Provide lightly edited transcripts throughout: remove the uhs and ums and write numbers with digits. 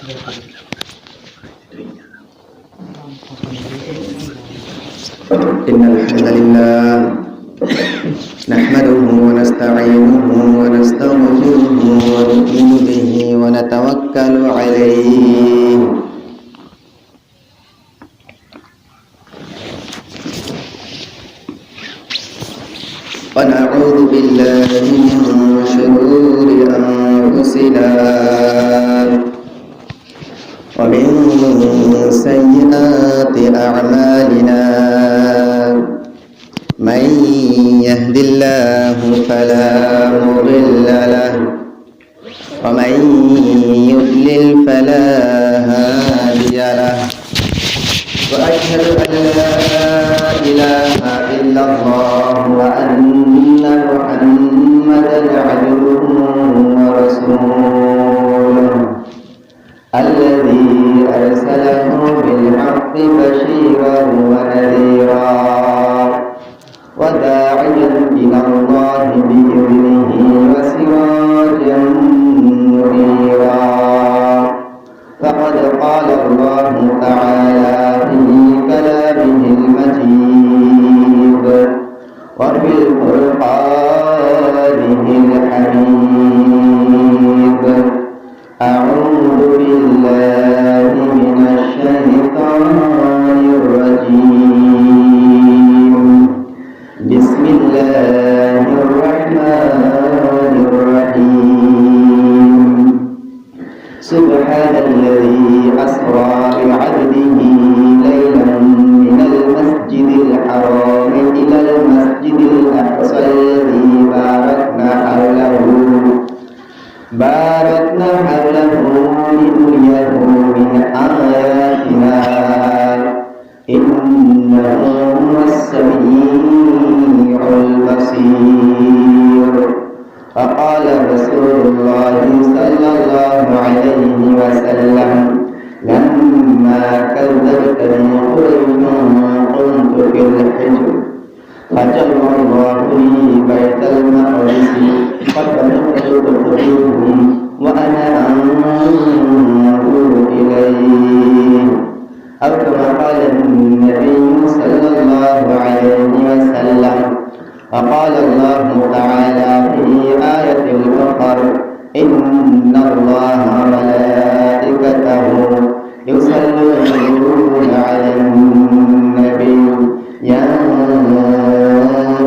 إن الحمد لله نحمده ونستعينه ونستغفره ونؤمن به ونتوكل عليه ونعوذ بالله من شرور أنفسنا ومن سيئات أعمالنا من يهد الله فلا مضل له ومن يضلل فلا هادي له وأشهد أن لا إله إلا الله وأن محمدا عبده ورسوله الذي أرسله بالحق بشيرا ونذيرا وداعيا إلى الله بإذنه وسراجا منيرا فقد قال الله تعالى في كلامه المجيد وفي قرآنه الحميد أعوذ بالله من الشيطان الرجيم بسم الله الرحمن الرحيم سبحان الذي أسرى بعبده ليلا من المسجد الحرام إلى المسجد الأقصى الذي باركنا حوله لنريه من آياتنا إنه هو السميع البصير فقال رسول الله صلى الله عليه وسلم لما كذبتني قريش كنت في الحجر فجر الله لي بيت المقدس فبلغت قلوبهم وأنا أنظر إليه أو كما قال النبي صلى الله عليه وسلم وقال الله تعالى في آية الأخرى إن الله وملائكته يصلون على النبي يا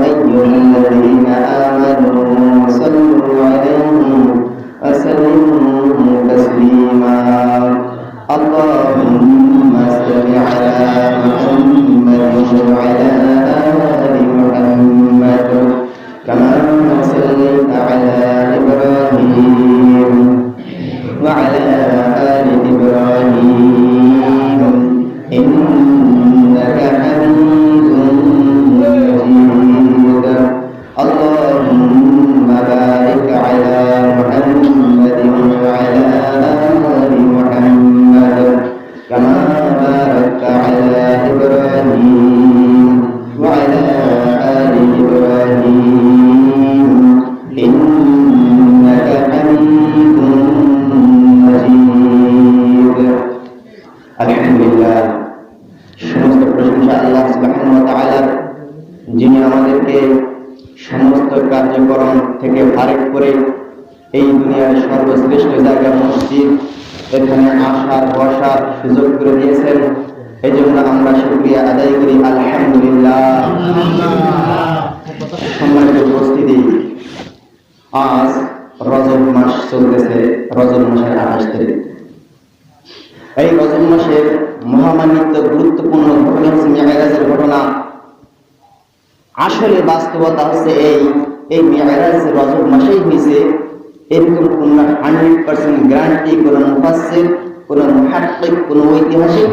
أيها الذين آمنوا صلوا عليه وسلموا تسليما اللهم صل على محمد وعلى آل محمد كما صليت على إبراهيم وعلى آل إبراهيم إنك حميد مجيد اللهم بارك على محمد وعلى آل محمد كما باركت على إبراهيم وعلى آل إبراهيم إنك حميد مجيد আলহামদুলিল্লাহ সমস্ত প্রশংসা আল্লাহ সুবহানাহু ওয়া তাআলার, যিনি আমাদেরকে সমস্ত কার্যক্রম থেকে ফারেক করে এই দুনিয়ার সর্বশ্রেষ্ঠ জায়গা মসজিদ এখানে আসার বসার সুযোগ করে দিয়েছেন। এই জন্য আমরা শুকরিয়া আদায় করি আলহামদুলিল্লাহ। সম্মানিত উপস্থিতি, আজ রজব মাস চলতেছে, রজব মাসের 28 তারিখ। এই রজব মাসের মহামান্বিত গুরুত্বপূর্ণ ঘটনা হচ্ছে মেরাজের ঘটনা। আসলে বাস্তবতা হচ্ছে এই মেরাজ রজব মাসেই হয়েছে, এরকম কোন 100% গ্যারান্টি কোন মুফাসসির, কোন মুহাক্কিক, কোন ঐতিহাসিক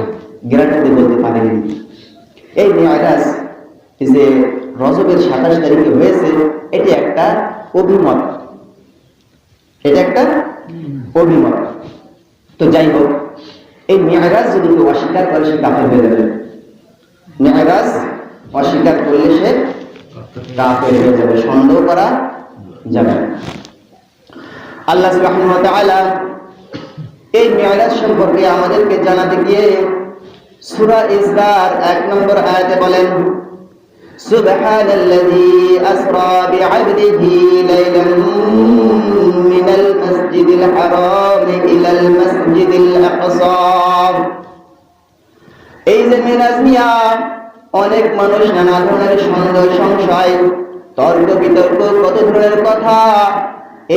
গ্যারান্টি বলতে পারেনি। এই মেরাজ যে রজবের 27 তারিখে হয়েছে, এটি একটা অভিমত, তো যাই হোক, এই মেরাজ যদি কেউ অস্বীকার করে সে কাফের হয়ে যাবে। মেরাজ অস্বীকার করলে সে কাফের হয়ে যাবে, সন্দেহ করা যাবে। আল্লাহ সুবহানাহু ওয়া তাআলা এই মিরাজ সম্পর্কে আমাদেরকে জানাতে গিয়ে সূরা ইসরার 1 নম্বর আয়াতে বলেন, সুবহানাল্লাযী আসরা বি'আবদিহি লাইলান মিনাল মাসজিদিল হারাম ইলাল মাসজিদিল আকসা। এই যে মিরাজ নিয়া অনেক মানুষ নানা ধরনের সন্দেহ সংশয় তর্ক বিতর্ক কত ধরনের কথা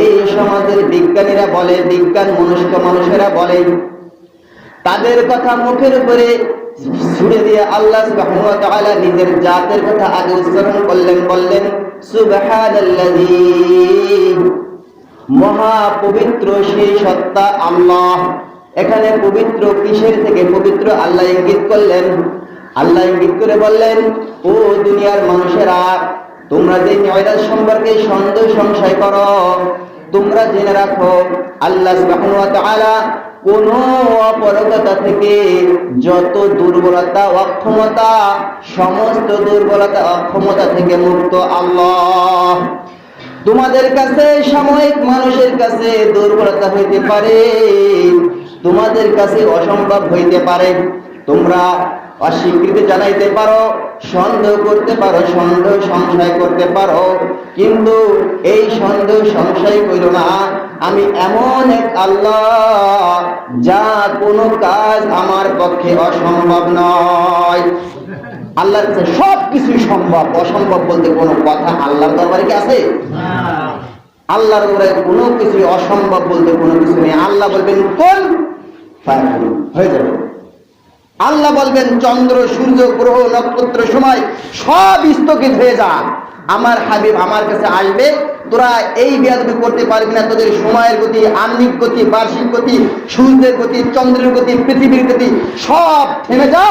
এই সমাজের বিজ্ঞানীরা বলে, বিজ্ঞান মনস্ক মানুষেরা বলে, তাদের কথা মুখের উপরে ছুড়ে দিয়ে আল্লাহ সুবহানাহু ওয়া তাআলা নিজের জাতের কথা আগে উচ্চারণ করলেন, বললেন সুবহানাল্লাযী, মহা পবিত্র সেই সত্তা আল্লাহ। এখানে পবিত্র কিসের থেকে পবিত্র আল্লাহ ইঙ্গিত করলেন। আল্লাহ ইঙ্গিত করে বললেন, ও দুনিয়ার মানুষেরা, তোমরা যে মিরাজ সম্পর্কে সন্দেহ সংশয় করো, তোমরা জেনে রাখো আল্লাহ সুবহানাহু ওয়া তাআলা কোন অপরগতা থেকে যত দুর্বলতা অক্ষমতা, সমস্ত দুর্বলতা অক্ষমতা থেকে মুক্ত আল্লাহ। তোমাদের কাছে সাময়িক মানুষের কাছে দুর্বলতা হইতে পারে, তোমাদের কাছে অসম্ভব হইতে পারে, তোমরা অস্বীকৃতি জানাইতে পারো, সন্দেহ করতে পারো, সন্দেহ সংশয় করতে পারো, কিন্তু এই সন্দেহ সংশয় কইরো না, আমি এমন এক আল্লাহ যা কোনো কাজ আমার পক্ষে অসম্ভব নয়। আল্লাহর কাছে সবকিছুই সম্ভব, অসম্ভব বলতে কোনো কথা আল্লাহর দরবারে কি আছে? আল্লাহর দরবারে কোনো কিছু অসম্ভব বলতে কোনো কিছু নেই। আল্লাহ বলবেন কোন ফায়াকুন, হয়ে যাবে। আল্লাহ বলবেন চন্দ্র সূর্য গ্রহ নক্ষত্র সময় সব স্থগিত হয়ে যা, আমার হাবিব আমার কাছে আসবে, তোরা এই বেয়াদবি করতে পারবি না, তোদের সময়ের গতি, আহ্নিক গতি, বার্ষিক গতি, সূর্যের গতি, চন্দ্রের গতি, পৃথিবীর গতি সব থেমে যা,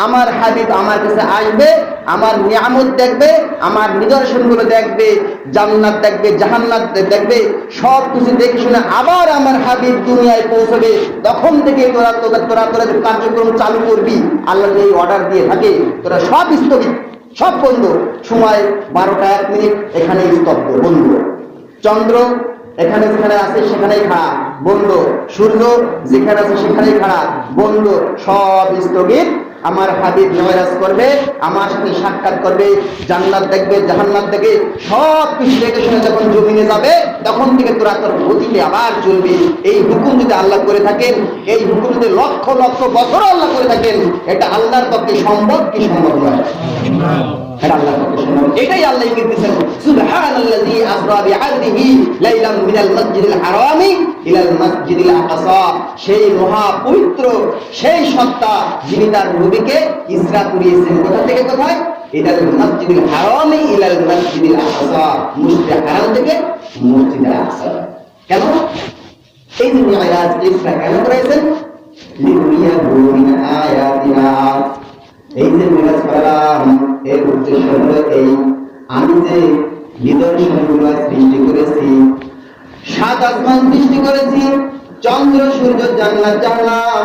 আমার হাবিব আমার কাছে আসবে, আমার নিয়ামত দেখবে, আমার নিদর্শনগুলো দেখবে, জান্নাত দেখবে, জাহান্নাত দেখবে, সব কিছু দেখে শুনে আবার আমার হাবিব দুনিয়ায় পৌঁছবে। তখন থেকে তোরা কার্যক্রম চালু করবি। আল্লাহ এই অর্ডার দিয়ে থাকে, তোরা সব স্থগিত, সব বন্ধ। সময় 12টা 1 মিনিট, এখানে স্তব্ধ, বন্ধ। চন্দ্র এখানে যেখানে আছে সেখানেই খাড়া, বন্ধ। সূর্য যেখানে আছে সেখানেই খাড়া, বন্ধ। সব স্থগিত। আমার হাবিব মেরাজ করবে, আমার সাথে সাক্ষাৎ করবে, জান্নাত দেখবে, জাহান্নাত দেখবে, সব কিছু দেখে শুনে যখন জমিনে যাবে, তখন থেকে তোরা তোর গতিতে আবার চলবে। এই হুকুম যদি আল্লাহ করে থাকেন, এই হুকুম যদি লক্ষ লক্ষ বছর আল্লাহ করে থাকেন, এটা আল্লাহর পক্ষে সম্ভব কি সম্ভব নয়? এটা আল্লাহর পক্ষে সম্ভব। এটাই আল্লাহ ইঙ্গিত দিয়েছেন, সুবহানাল্লাযী আসরা বি'আবদিহি লাইলাম মিনাল মাসজিদিল হারামি ইলাল মাসজিদিল আকসা। সেই মহা পবিত্র সেই সত্তা যিনি তার নবীকে ইসরা করিয়েছেন কোথা থেকে কোথায়? ইলাল মাসজিদিল হারামি ইলাল মাসজিদিল আকসা, মসজিদে হারাম থেকে মসজিদে আকসা। কেন এই যে মিরাজ ইসরা কেন করেছেন? লিনুরিয়াহু মিন আয়াতিনা। এই যে মিরাজ করলাম এর উদ্দেশ্য হলো এই, আমি যে নিদর্শনগুলো সৃষ্টি করেছি, সাত আসমান সৃষ্টি করেছি, চন্দ্র সূর্য জান্নাত জাহান্নাম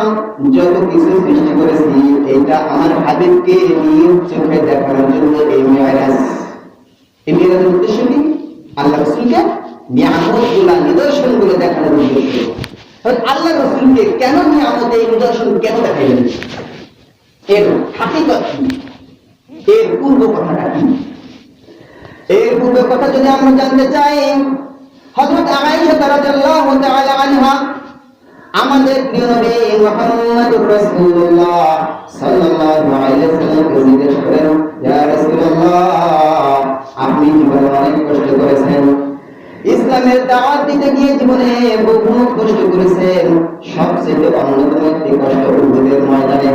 যত কিছু সৃষ্টি করেছি, এটা আমার হাবিবকে নিজ চোখে দেখানোর জন্য এই মিরাজ। এই মিরাজের উদ্দেশ্য কি? আল্লাহ রাসূলকে নিয়ামতগুলো, নিদর্শনগুলো দেখানোর উদ্দেশ্য। আল্লাহ রাসূলকে কেন নিয়ামত, এই নিদর্শন কেন দেখাইলেন? এর হাকিকত কি? এর পূর্ব কথাটা কি? এর পূর্ব কথা যদি আমরা জানতে চাই, হযরত আয়েশা রাদিয়াল্লাহু তাআলা আনহা আমাদের প্রিয় নবী মুহাম্মদুর রাসূলুল্লাহ সাল্লাল্লাহু আলাইহি ওয়াসাল্লামকে জিজ্ঞেস করেন, ইয়া রাসূলুল্লাহ, আপনি জীবনে অনেক কষ্ট করেছেন, ইসলামের দাওয়াত দিতে গিয়ে জীবনে বহু কষ্ট করেছেন, সবচেয়ে অন্যতম একটি কষ্ট উহুদের ময়দানে।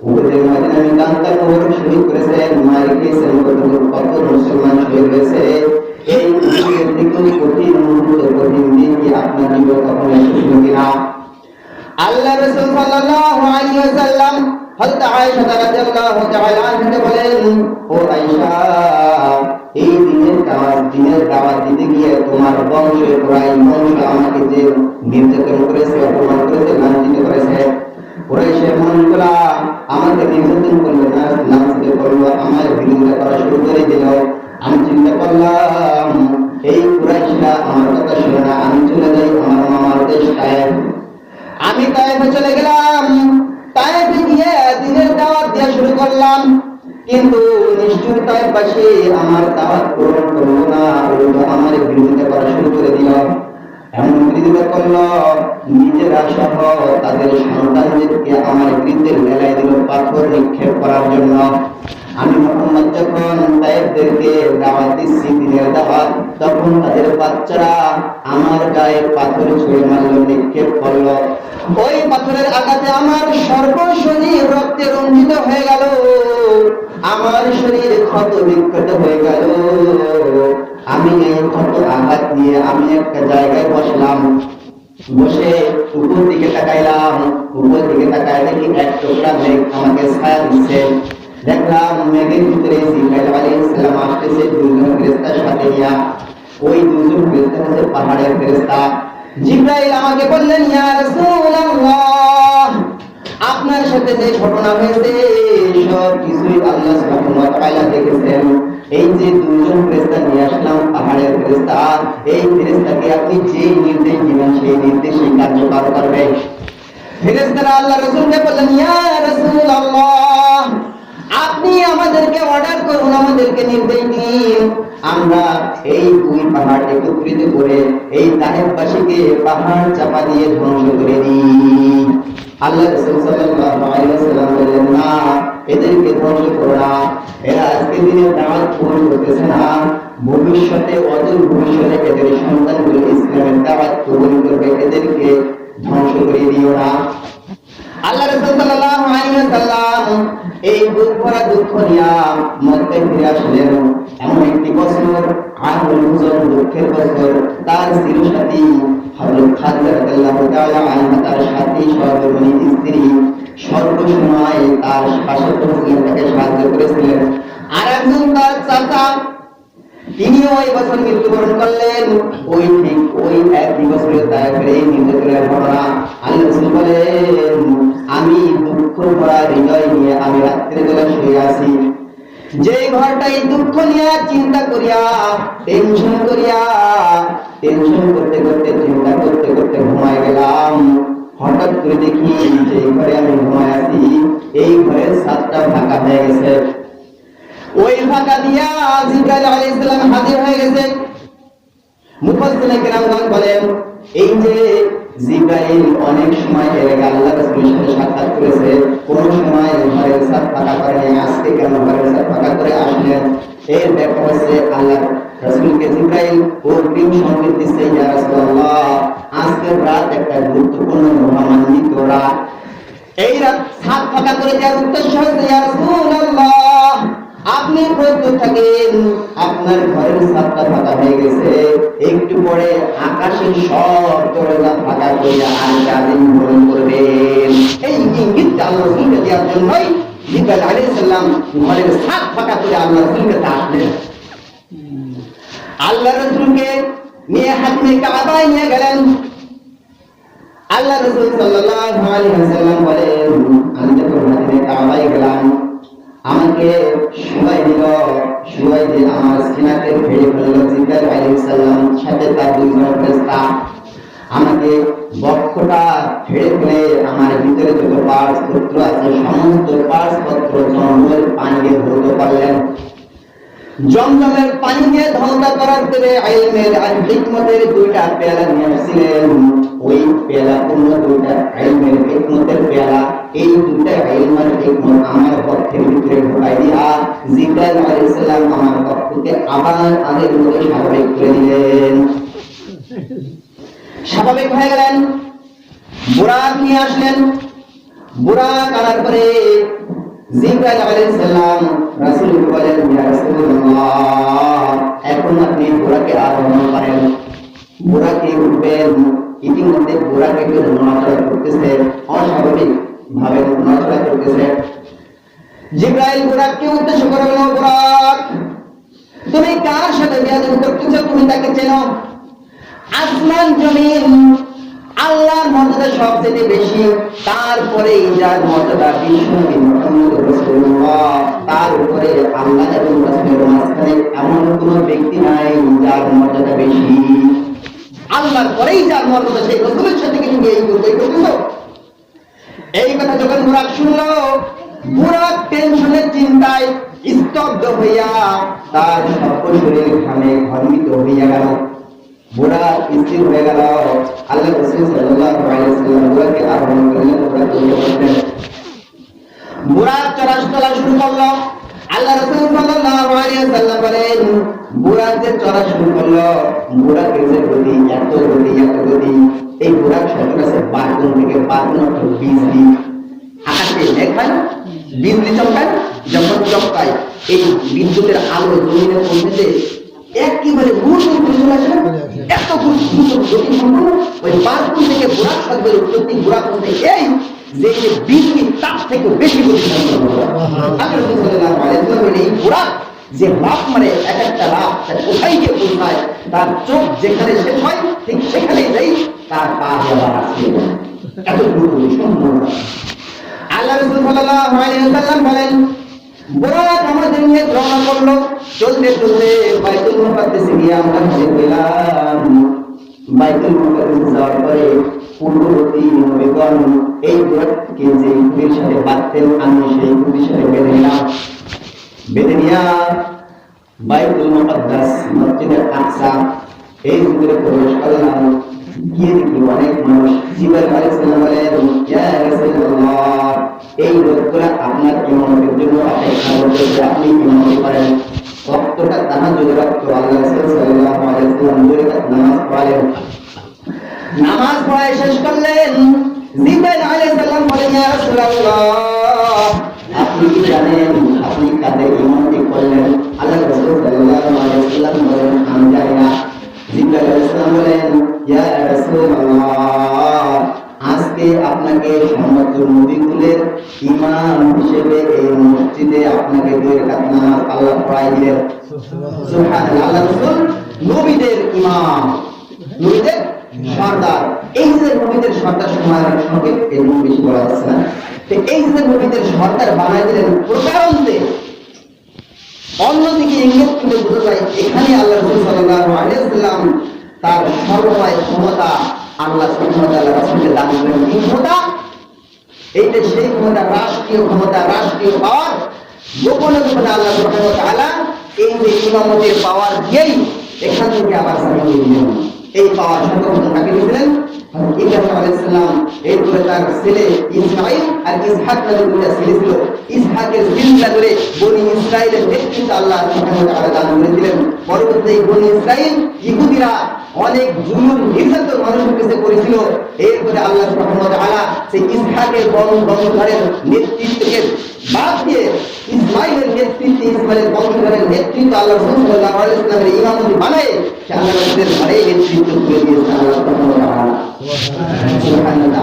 উহুদের ময়দানে কান্তার মোবারক শহীদ করেছেন, মায়ের খেয়েছেন, কত মুসলমান শহীদ হয়েছে। এই উহুদের দিকে কঠিন মুহূর্ত, কঠিন দিন কি আপনার জীবন কখনো এসেছিল কিনা? আল্লাহ রাসূল সাল্লাল্লাহু আলাইহি ওয়াসাল্লাম হযরত আয়েশা রাদিয়াল্লাহু তাআলা আনহাকে বলেন, ও আয়েশা, এই দিনের দাওয়াত দিতে গিয়ে তোমার বংশ, কুরাইশ বংশ আমাকে যে নির্যাতন করেছে, অপমান করেছে, লাঞ্ছিত করেছে, কুরাইশের মানুষগুলা আমাকে নির্যাতন করলো, না লাঞ্ছিত করলো, আমার বিরোধিতা করা শুরু করে দিল। আমি চিন্তা করলাম এই কুরাইশরা আমার কথা শুনে না, আমি চলে যাই আমার মামার দেশ তায়েফ। আমি তায়েফে চলে গেলাম। তায়েফে গিয়ে দ্বীনের দাওয়াত দেওয়া শুরু করলাম, কিন্তু নিষ্ঠুর তায়েফবাসী আমার দাওয়াত পূরণ করলো না, উল্টো আমার বিরোধিতা করা শুরু করে দিল। এমন বিরোধিতা করলো, নিজেরা সহ তাদের সন্তানদেরকে আমার বিরুদ্ধে মেলায় দিল পাথর নিক্ষেপ করার জন্য। আমি মুহাম্মদ যখন তায়েফদেরকে দাওয়াত দিচ্ছি, দ্বীনের দাওয়াত, তখন তাদের বাচ্চারা আমার গায়ে পাথর ছুঁড়ে মারল, নিক্ষেপ করলো। ওই পাথরের আঘাতে আমার সর্বশরীর রক্তে রঞ্জিত হয়ে গেল, আমার শরীর ক্ষত বিক্ষত হয়ে গেল। আমি এই ক্ষত আঘাত নিয়ে আমি একটা জায়গায় বসলাম, বসে উপর দিকে তাকাইলাম। উপর দিকে তাকায় দেখি এক টুকরা মেঘ আমাকে ছায়া দিচ্ছে। দেখলাম মেঘের ভিতরে জিবরাইল আলাইহিস সালাম আসতেছে দুজন ফেরেশতার সাথে নিয়ে। ওই দুজন ফেরেশতা হচ্ছে পাহাড়ের ফেরেশতা। জিবরাইল আমাকে বললেন, ইয়া রাসূলুল্লাহ, আপনার সাথে যে ঘটনা হয়েছে সব কিছুই আল্লাহ সুবহানাহু ওয়া তাআলা দেখেছেন। এই যে দুজন ফেরেশতা নিয়ে আসলাম, পাহাড়ের ফেরেশতা, এই ফেরেশতাকে আপনি যে নির্দেশ দিবেন সেই নির্দেশে কার্যকর করবে। ফেরেশতারা আল্লাহ রাসূলকে বললেন, ইয়া রাসূলুল্লাহ, আপনি আমাদেরকে অর্ডার করুন, আমাদেরকে নির্দেশ দিন, আমরা এই দুই পাহাড় একত্রিত করে এই তায়েফবাসীকে পাহাড় চাপা দিয়ে ধ্বংস করে দিই। আল্লাহ রাসূল সাল্লাল্লাহু আলাইহি ওয়াসাল্লাম বললেন, না, এদেরকে ধ্বংস করো না। এরা আজকে দিনে দাওয়াত পূরণ করতেছে না, ভবিষ্যতে অদূর ভবিষ্যতে এদের সন্তানগুলো ইসলামের দাওয়াত কবুল করবে, এদেরকে ধ্বংস করে দিও না। আল্লাহ রাসূল সাল্লাল্লাহু আলাইহি ওয়াসাল্লাম এই দুঃখ নিয়ে মক্কায় ফিরে আসলেন। এমন একটি বছর, আমুল হুজুর, দুঃখের বছর, তার চিরসাথী হযরত খাদিজা রাদিয়াল্লাহু তাআলা আনহা, তার সাথী সহধর্মিণী স্ত্রী, সর্বসময় তার পাশে ছিলেন, তাকে সাহায্য করেছিলেন। আর একজন তার চাচা, তিনিও ওই বছর মৃত্যুবরণ করলেন। ওই ঠিক ওই একই বছরে তায়েফের এই নির্যাতনের ঘটনা। আল্লাহ রাসূল বলেন, আমি দুঃখ ভরা হৃদয় নিয়ে আমি রাত্রে বেলা শুয়ে আছি। যে ঘরটা এই দুঃখ নিয়ে চিন্তা করিয়া টেনশন করতে করতে চিন্তা করতে করতে ঘুমায় গেলাম। হঠাৎ করে দেখি যে ঘরে আমি ঘুমায় আছি, এই ঘরের ছাদটা ফাঁকা হয়ে গেছে। ওই ফাঁকা দিয়া জিবরাইল আলাইহিস সালাম হাজির হয়ে গেছে। মুফাসসিরিনে কেরামগণ বলেন, এই যে জিবরাইল অনেক সময় এর আগে আল্লাহ রাসূলের সাথে সাক্ষাৎ করেছে, কোন সময় ঘরের ছাদ ফাঁকা করেনি, আজকে কেন ঘরের ছাদ ফাঁকা করে আসলেন? এর ব্যাখ্যা হচ্ছে আল্লাহ রাসূলকে জিবরাইল অগ্রিম সংকেত দিচ্ছে, ইয়া রাসূলুল্লাহ, আজকের রাত একটা গুরুত্বপূর্ণ মহামান্বিত রাত। এই রাত ছাদ ফাঁকা করে দেওয়ার উদ্দেশ্য হচ্ছে, ইয়া রাসূলুল্লাহ, আপনি প্রস্তুত থাকেন, আপনার ঘরের ছাদটা ফাঁকা হয়ে গেছে, একটু পরে আকাশের সব দরজা ফাঁকা করে আরেকটা দিন গ্রহণ করবেন। এই ইঙ্গিতটা আল্লাহ রাসূলকে দেওয়ার জন্যই জিবরাইল আলাইহিস সালাম ঘরের ছাদ ফাঁকা করে আল্লাহ রাসূলকে আসলেন। আল্লাহ রাসূলকে নিয়ে হাতিমে কাবায় নিয়ে গেলেন। আল্লাহ রাসূল সাল্লাল্লাহু আলাইহি ওয়াসাল্লাম বলেন, আমি যখন হাতিমে কাবায় গেলাম, আমাকে শুয়াই দিল, শুয়াই দিয়ে আমার সিনাকে ফেলে ফেলল জিবরাইল আলাইহিস সালাম, সাথে তার দুইজন ফেরেশতা। আমাকে বক্ষটা ফেলে ফেলে আমার ভিতরে যত পার্টস পত্র আছে সমস্ত পার্টস পত্র জমজমের পানি দিয়ে ধৌত করলেন। জমজমের পানি দিয়ে ধৌত করার পরে ইলমের আর হিকমতের দুইটা পেয়ালা নিয়ে আসছিলেন। ওই পেয়ালা পূর্ণ দুইটা ইলমের হিকমতের পেয়ালা, এই দুইটা ইলমের হিকমত আমার বক্ষের ভিতরে ঢোকাই দিয়া জিবরাইল আলাইহিস সালাম আমার বক্ষকে আবার আগের মতো স্বাভাবিক করে দিলেন। স্বাভাবিক হয়ে গেলেন। বুরাক নিয়ে আসলেন। বুরাক আনার পরে জিবরাইল আলাইহিস সালাম রাসূলকে বলেন, ইয়া রাসূলুল্লাহ, এখন আপনি বুরাকে আরোহণ করেন, বুরাকে উঠবেন। ইতিমধ্যে বুরাকে একটু নড়াচড়া করতেছে, অস্বাভাবিক ভাবে নড়াচড়া করতেছে। জিবরাইল বুরাককে উদ্দেশ্য করে বলল, বুরাক, তুমি কার সাথে বিয়াদবি করতেছো? তুমি তাকে চেনো? আসমান জমিন আল্লাহর মর্যাদা সবচেয়ে বেশি, তারপরে যার মর্যাদা বিশ্বনবী মুহাম্মদ রাসূলুল্লাহ, তার উপরে আল্লাহ এবং রাসূলের মাঝখানে এমন কোন ব্যক্তি নাই যার মর্যাদা বেশি। আল্লাহর পরেই যার মর্যাদা, সেই রাসূলের সাথে কি তুমি এই করতেছো? এই কথা যখন বুরাক শুনলো, বুরাক টেনশনের চিন্তায় স্তব্ধ হইয়া তার সর্ব শরীর ঘামে ঘর্মিত হইয়া গেল। বুরাক স্থির হয়ে গেল। আল্লাহ রাসূল সাল্লাল্লাহু আলাইহি ওয়াসাল্লাম বুরাককে আহ্বান করলেন, বুরাক উঠে বসলেন। বুরাক চলা শুরু করলো। আল্লাহ রাসূল সাল্লাল্লাহু আলাইহি ওয়াসাল্লাম বলেন, বুরাক যে চলা শুরু করলো, বুরাকের যে গতি, এত গতি, এই বুরাক শব্দ আছে বারগুন থেকে, বারগুন অর্থ বিজলি। আকাশে মেঘ হয় না, বিজলি চমকায়, যখন চমকায় এই বিদ্যুতের আলো জমিনে পৌঁছেছে একেবারে গুরুত্ব চলে আসে না, এত গুরুত্ব গতি সম্পন্ন ওই বারগুন থেকে বুরাক শব্দের উৎপত্তি। বুরাক বলতে এই যে বিজলি তার থেকে বেশি গতি সম্পন্ন। আল্লাহ রাসূল সাল্লাল্লাহু আলাইহি ওয়াসাল্লাম এই বুরাক যে লাফ মারে, এক একটা লাফ কোথায় গিয়ে পৌঁছায়, তার চোখ যেখানে শেষ হয় ঠিক সেখানেই যাই তার পা আবার আসে। এত গুরুত্ব সম্পন্ন। আল্লাহ রাসূল সাল্লাল্লাহু আলাইহি ওয়াসাল্লাম বলেন, বুরাক আমাদের নিয়ে রওনা করলো। চলতে বাইতুল মুকাদ্দাসে গিয়ে আমরা হাজির হইলাম। বাইতুল মুকাদ্দাসে যাওয়ার পরে পূর্ববর্তী নবীগণ এই বুরাককে যে খুঁটির সাথে বাঁধতেন, আমি সেই খুঁটির সাথে বেঁধে নিয়া বাইতুল মুকাদ্দাস মসজিদে আকসা এই ভিতরে প্রবেশ করলাম। গিয়ে দেখি অনেক মানুষ। জিবরাইল আলাইহিস সালাম বলেন, ইয়া রাসূলুল্লাহ, এই লোকগুলা আপনার ইমামতের জন্য অপেক্ষা করতেছে, আপনি ইমামতি করেন। ওয়াক্তটা তাহাজ্জুদের ওয়াক্ত। আল্লাহ রাসূল সাল্লাল্লাহু আলাইহি ওয়াসাল্লাম দুই রাকাত নামাজ পড়লেন। নামাজ পড়ে শেষ করলেন। জিবরাইল আলাইহিস সালাম বলেন, ইয়া রাসূলুল্লাহ, আপনি কি জানেন আপনি কাদের ইমামতি করলেন? আল্লাহ রাসূল সাল্লাল্লাহু আলাইহি ওয়াসাল্লাম বলেন, আমি জানি না। জিবরাইল আলাইহিস সালাম বলেন, ইয়া রাসূলুল্লাহ, আজকে আপনাকে সমস্ত নবীকুলের ইমাম হিসেবে এই মসজিদে আপনাকে দুই রাকাত নামাজ আল্লাহ পড়াই দিলেন। সুবহানাল্লাহ। আল্লাহ রাসূল নবীদের ইমাম, নবীদের সর্দার। এই যে নবীদের সর্দার সময়ের সঙ্গে এই বেশি বলা যাচ্ছে না। এই যে নবীদের সর্দার বানাই দিলেন প্রকারান্তে, অন্যদিকে ইঙ্গিত করে বোঝা যায় এখানে আল্লাহ রাসূল সাল্লাল্লাহু আলাইহি ওয়াসাল্লাম তার সর্বময় ক্ষমতা আল্লাহ সুবহানাহু ওয়া তাআলা রাসূলকে দান করেন। এই ক্ষমতা, এইটা সেই ক্ষমতা, রাষ্ট্রীয় ক্ষমতা, রাষ্ট্রীয় পাওয়ার। গোপনে গোপনে আল্লাহ সুবহানাহু ওয়া তাআলা এই যে ইমামতের পাওয়ার দিয়েই এখান থেকে আবার সামিয়ে দিলেন। এই পাওয়ার সর্বপ্রথম তাকে দিয়েছিলেন ইব্রাহিম আলাইহিস সালাম। এরপরে তার ছেলে ইসমাঈল আর ইসহাক নামে দুইটা ছেলে ছিল। ইসহাকের সিলসিলা ধরে বনি ইসরাইলের নেতৃত্ব আল্লাহ সুবহানাহু ওয়া তাআলা দান করেছিলেন। পরবর্তীতে বনি ইসরাইল ইহুদিরা অনেক জুলুম নির্যাতন মানুষের কাছে করেছিল। এরপরে আল্লাহ সুবহানাহু ওয়া তাআলা সেই ইসহাকের বংশধরের নেতৃত্বকে বাদ দিয়ে ইসমাঈলের নেতৃত্বে, ইসমাঈলের বংশধরের নেতৃত্ব আল্লাহ রাসূল সাল্লাল্লাহু আলাইহি ওয়াসাল্লামের ইমামতি বানায় সে আল্লাহ রাসূলের ঘরে নেতৃত্ব করে দিয়েছে আল্লাহ সুবহানাহু ওয়া তাআলা। সুবহানাল্লাহ।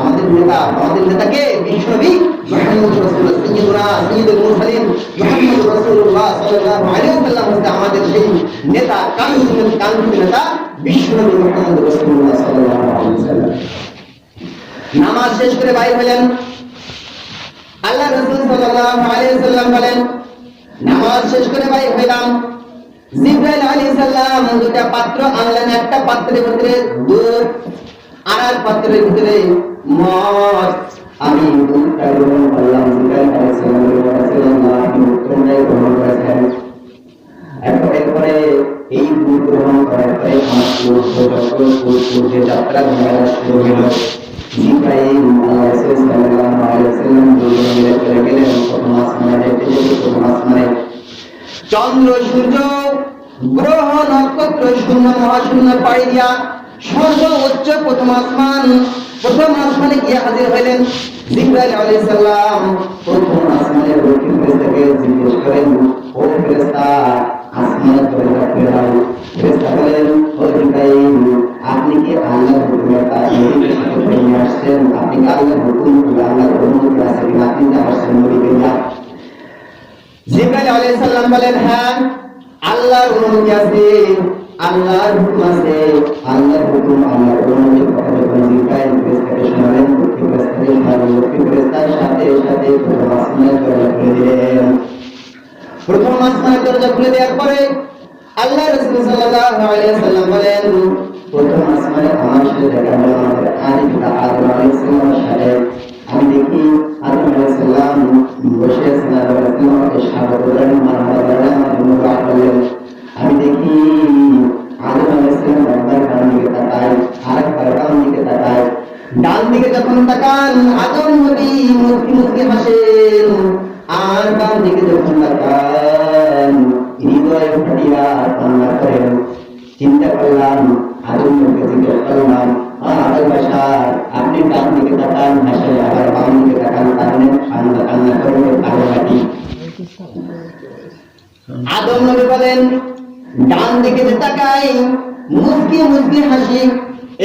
আমাদের নেতাকে বিশ্বনবী মুহাম্মদ রাসূলুল্লাহ সাইয়্যিদুল মুরসালিন মুহাম্মদ রাসূলুল্লাহ সাল্লাল্লাহু আলাইহি ওয়াসাল্লাম হচ্ছে আমাদের সেই নেতা, কাঙ্ক্ষিত নেতা বিশ্বনবী মুহাম্মদ রাসূলুল্লাহ সাল্লাল্লাহু আলাইহি ওয়াসাল্লাম। নামাজ শেষ করে বাইরে হলেন। আল্লাহ রাসূল সাল্লাল্লাহু আলাইহি ওয়াসাল্লাম বলেন, নামাজ শেষ করে বাইরে হইলাম। জিবরাইল আলাইহিস সালাম দুটো পাত্র আনলেন। একটা পাত্রের ভিতরে দুধ, আর এক পাত্রের ভিতরে মদ। আমি দুধটা গ্রহণ করলাম। জিবরাইল আলাইহিস সালাম তোমরাই গ্রহণ করেছেন। এরপরে এই দুধ গ্রহণ করার পরে আমার যে যাত্রা শুরু হলো। জিবরাইল আলাইহিস সালাম দুজনে চলে গেলেন প্রথম আসমানে। যেতে যেতে প্রথম আসমানে চন্দ্র, সূর্য, গ্রহ, নক্ষত্র, শূন্য মহাশূন্য পাড়ি দিয়া সর্বোচ্চ প্রথম আসমানে গিয়ে হাজির হইলেন। জিবরাইল আলাইহিস সালাম প্রথম আসমানের রক্ষী ফেরেশতাকে জিজ্ঞেস করেন, ও ফেরেশতা, আসমানের দরজা খুলে দাও। ফেরেশতা বলেন, ও জিবরাইল, আপনি কি আল্লাহর হুকুমে নিয়ে আসছেন? আপনি কি আল্লাহর হুকুম, আল্লাহর অনুমতি আছে কিনা আপনি আসছেন নবীকে যা? জিবরাইল আলাইহিস সালাম বলেন, হ্যাঁ, আল্লাহর অনুমতি আছে, আল্লাহর হুকুম আছে। আল্লাহর হুকুম, আল্লাহর অনুমতির কথা যখন জিবরাইল ফেরেশতাকে শোনালেন, লক্ষ্মী ফেরেশতার সাথে সাথে প্রথম আসমানের দরজা খুলে দিলেন। প্রথম আসমানের দরজা খুলে দেওয়ার পরে আল্লাহ রাসূল সাল্লাল্লাহু আলাইহি ওয়াসাল্লাম বলেন, প্রথম আসমানে আমার সাথে দেখা হলো আমাদের আদিপিতা আদম আলাইহিস সালামের সাথে। আমি দেখি আদম নবী মুস্কি মুস্কি হাসেন, আর বাম দিকে যখন তাকান হৃদয় ফাটিয়া কান্না করেন। চিন্তা করলাম, আদম নবীকে জিজ্ঞেস করলাম, আবুল বাশার, আপনি ডান দিকে তাকান হাসে, আবার বাম দিকে তাকান কান্না করেন, কারণ কি? আদম নবী বলেন, ডান দিকে যে তাকাই মুস্কি মুস্কি হাসি,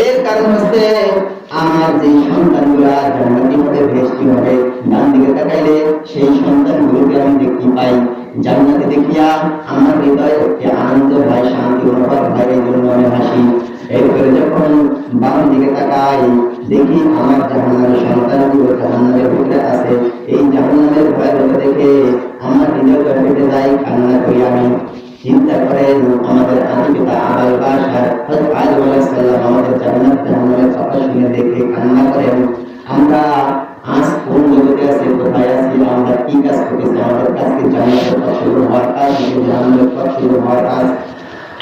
এর কারণ হচ্ছে আমার যে সন্তানগুলা জান্নাতি হবে, বেহেশতি হবে, ডান দিকে তাকাইলে সেই সন্তানগুলোকে আমি দেখতে পাই। জান্নাতে দেখিয়া আমার হৃদয়ে একটি আনন্দ হয়, শান্তি অনুভব হয়, এই জন্য আমি হাসি। এরপরে যখন বাম দিকে তাকাই দেখি আমার জাহান্নামের সন্তানগুলো জাহান্নামের ভিতরে আছে, এই জাহান্নামের ভয়াবহ দেখে আমার হৃদয় ফেটে যায়, কান্না করি আমি। চিন্তা করেন, আমাদের আদি পিতা আবুল বাশার হযরত আদম আলাইহিস সালাম আমাদের জান্নাত জাহান্নামের কথা শুনে দেখে কান্না করেন। আমরা আজ কোন জগতে আছি, কোথায় আছি, আমরা কি কাজ করতেছি? আমাদের কাজকে জান্নাতের পথ শুরু হওয়ার কাজ, জাহান্নামের পথ শুরু হওয়ার কাজ।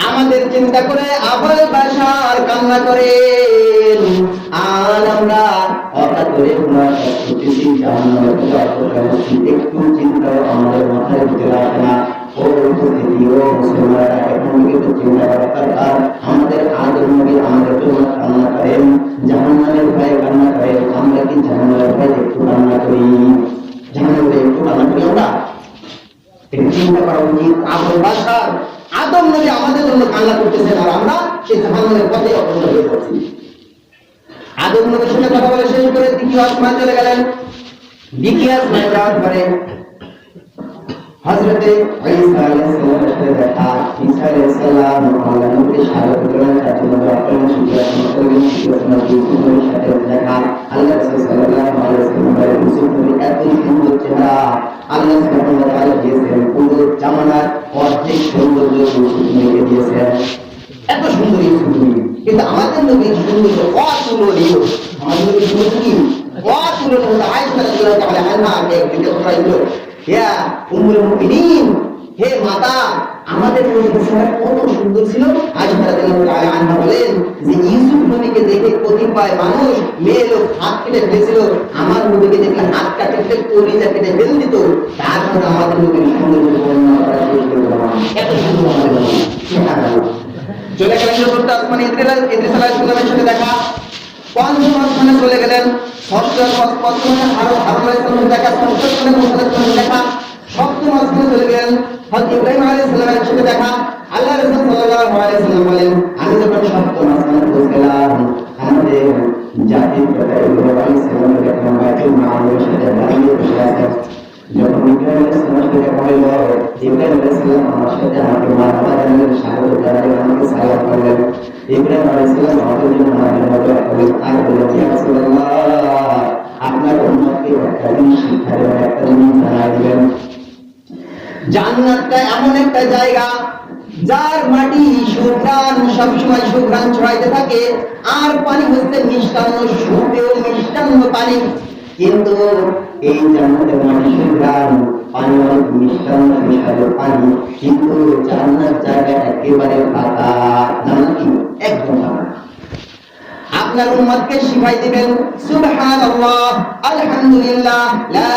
আমাদের চিন্তা করে আবুল বাশার কান্না করেন, আর আমরা অকাতরে গুনাহ করতেছি, জাহান্নামের পথ করতেছি। একটু চিন্তা আমাদের মাথায় ভিতরে আসে না? ও উপস্থিতি, ও মুসলমানরা, এখন কিন্তু চিন্তা করা দরকার। আমাদের আদম নবী আমাদের জন্য কান্না করেন, জাহান্নামের ভয়ে কান্না করেন। আমরা কি জাহান্নামের ভয়ে একটু কান্না করি? জাহান্নামে একটু কান্না করি আমরা? একটু চিন্তা করা উচিত। আবুল বাশার আদম নবী আমাদের জন্য কান্না করতেছেন, আর আমরা সেই জাহান্নামের পথে অগ্রসর হয়ে যাচ্ছি। আদম নবীর সঙ্গে কথা বলে শেষ করে দ্বিতীয় আসমান চলে গেলেন। দ্বিতীয় আসমানে যাওয়ার পরে হযরতে ঈসা আলাইহিস সালামের সাথে দেখা। ঈসা আলাইহিস সালাম আল্লাহর নবীকে স্বাগত করলেন, তার জন্য দোয়া করলেন, শুকরিয়া করলেন। ইউসুফ নবীর সাথে দেখা। আল্লাহ রাসূল সাল্লাল্লাহু আলাইহি ওয়াসাল্লাম বলেন, ইউসুফ নবী এত সুন্দর চেহারা আল্লাহ সুবহানাহু ওয়া তাআলা দিয়েছেন, পুরো জামানার অর্ধেক সৌন্দর্য ইউসুফ নবীকে দিয়েছেন। এত সুন্দর ইউসুফ নবী, কিন্তু আমাদের নবীর সৌন্দর্য অতুলনীয়। আমাদের নবীর সৌন্দর্য কি অতুলনীয়। আয়েশা রাদিয়াল্লাহু তাআলা আনহাকে একদিকে বলল, ইয়া উম্মুল মুমিনিন, হে মাতা, আমাদের নবী কত সুন্দর ছিল। আয়েশা রাদিয়াল্লাহু তাআলা আনহা বলেন যে ইউসুফ নবীকে দেখে কতিপয় মানুষ মেয়ে লোক হাত কেটে ফেলেছিল, আমার নবীকে দেখলে হাত কাটতে কলিজা কেটে ফেলে দিত। তারপর আমাদের নবীর সৌন্দর্য বর্ণনা করা শেষ করতে পারলাম। এত সুন্দর আমাদের নবী। সুবহানাল্লাহ। চলে গেলেন চতুর্থ আসমানে, ইদ্রিস আলাইহিস সালামের সাথে দেখা। পঞ্চম আসমানে চলে গেলেন। ষষ্ঠ আসমানে হারুন আলাইহিস সালামের দেখা। ষষ্ঠ আসমানে মুসা আলাইহিস সালামের দেখা। সপ্তম আসমানে চলে গেলেন। হযরত ইব্রাহিম আলাইহিস সালামের সাথে দেখা। আল্লাহ রাসূল সাল্লাল্লাহু আলাইহি ওয়াসাল্লাম বলেন, আমি যখন সপ্তম আসমানে পৌঁছলাম, আমাদের জাতির পিতা ইব্রাহিম আলাইহিস সালামের দেখা বাইতুল মামুরের সাথে দাঁড়িয়ে বসে আছেন। যখন ইব্রাহিম আলাইহিস সালামের সাথে দেখা হইল, ইব্রাহিম আলাইহিস সালাম আমার সাথে আমাকে মারহাবা জানালেন, স্বাগত জানালেন, আমাকে সালাম করলেন। ইব্রাহিম আলাইহিস সালাম আমাদের জন্য মারহাবা করলেন, আর বললেন, ইয়া রাসূলুল্লাহ, আপনার উম্মতকে একটা জিনিস শিক্ষা দেবেন, একটা জিনিস জানাই দিবেন। জান্নাতটা এমন একটা জায়গা যার মাটি সুঘ্রাণ, সবসময় সুঘ্রাণ ছড়াইতে থাকে, আর পানি হচ্ছে মিষ্টান্ন, সুপেয় মিষ্টান্ন পানি। কিন্তু এই জান্নাতের মাটি সুঘ্রাণ, পানি অনেক মিষ্টান্ন সুস্বাদু পানি, কিন্তু জান্নাত জায়গা একেবারে ফাঁকা। জান্নাত কি একদম ফাঁকা। আপনার উম্মতকে শিখাই দিবেন সুবহানাল্লাহ, আলহামদুলিল্লাহ, লা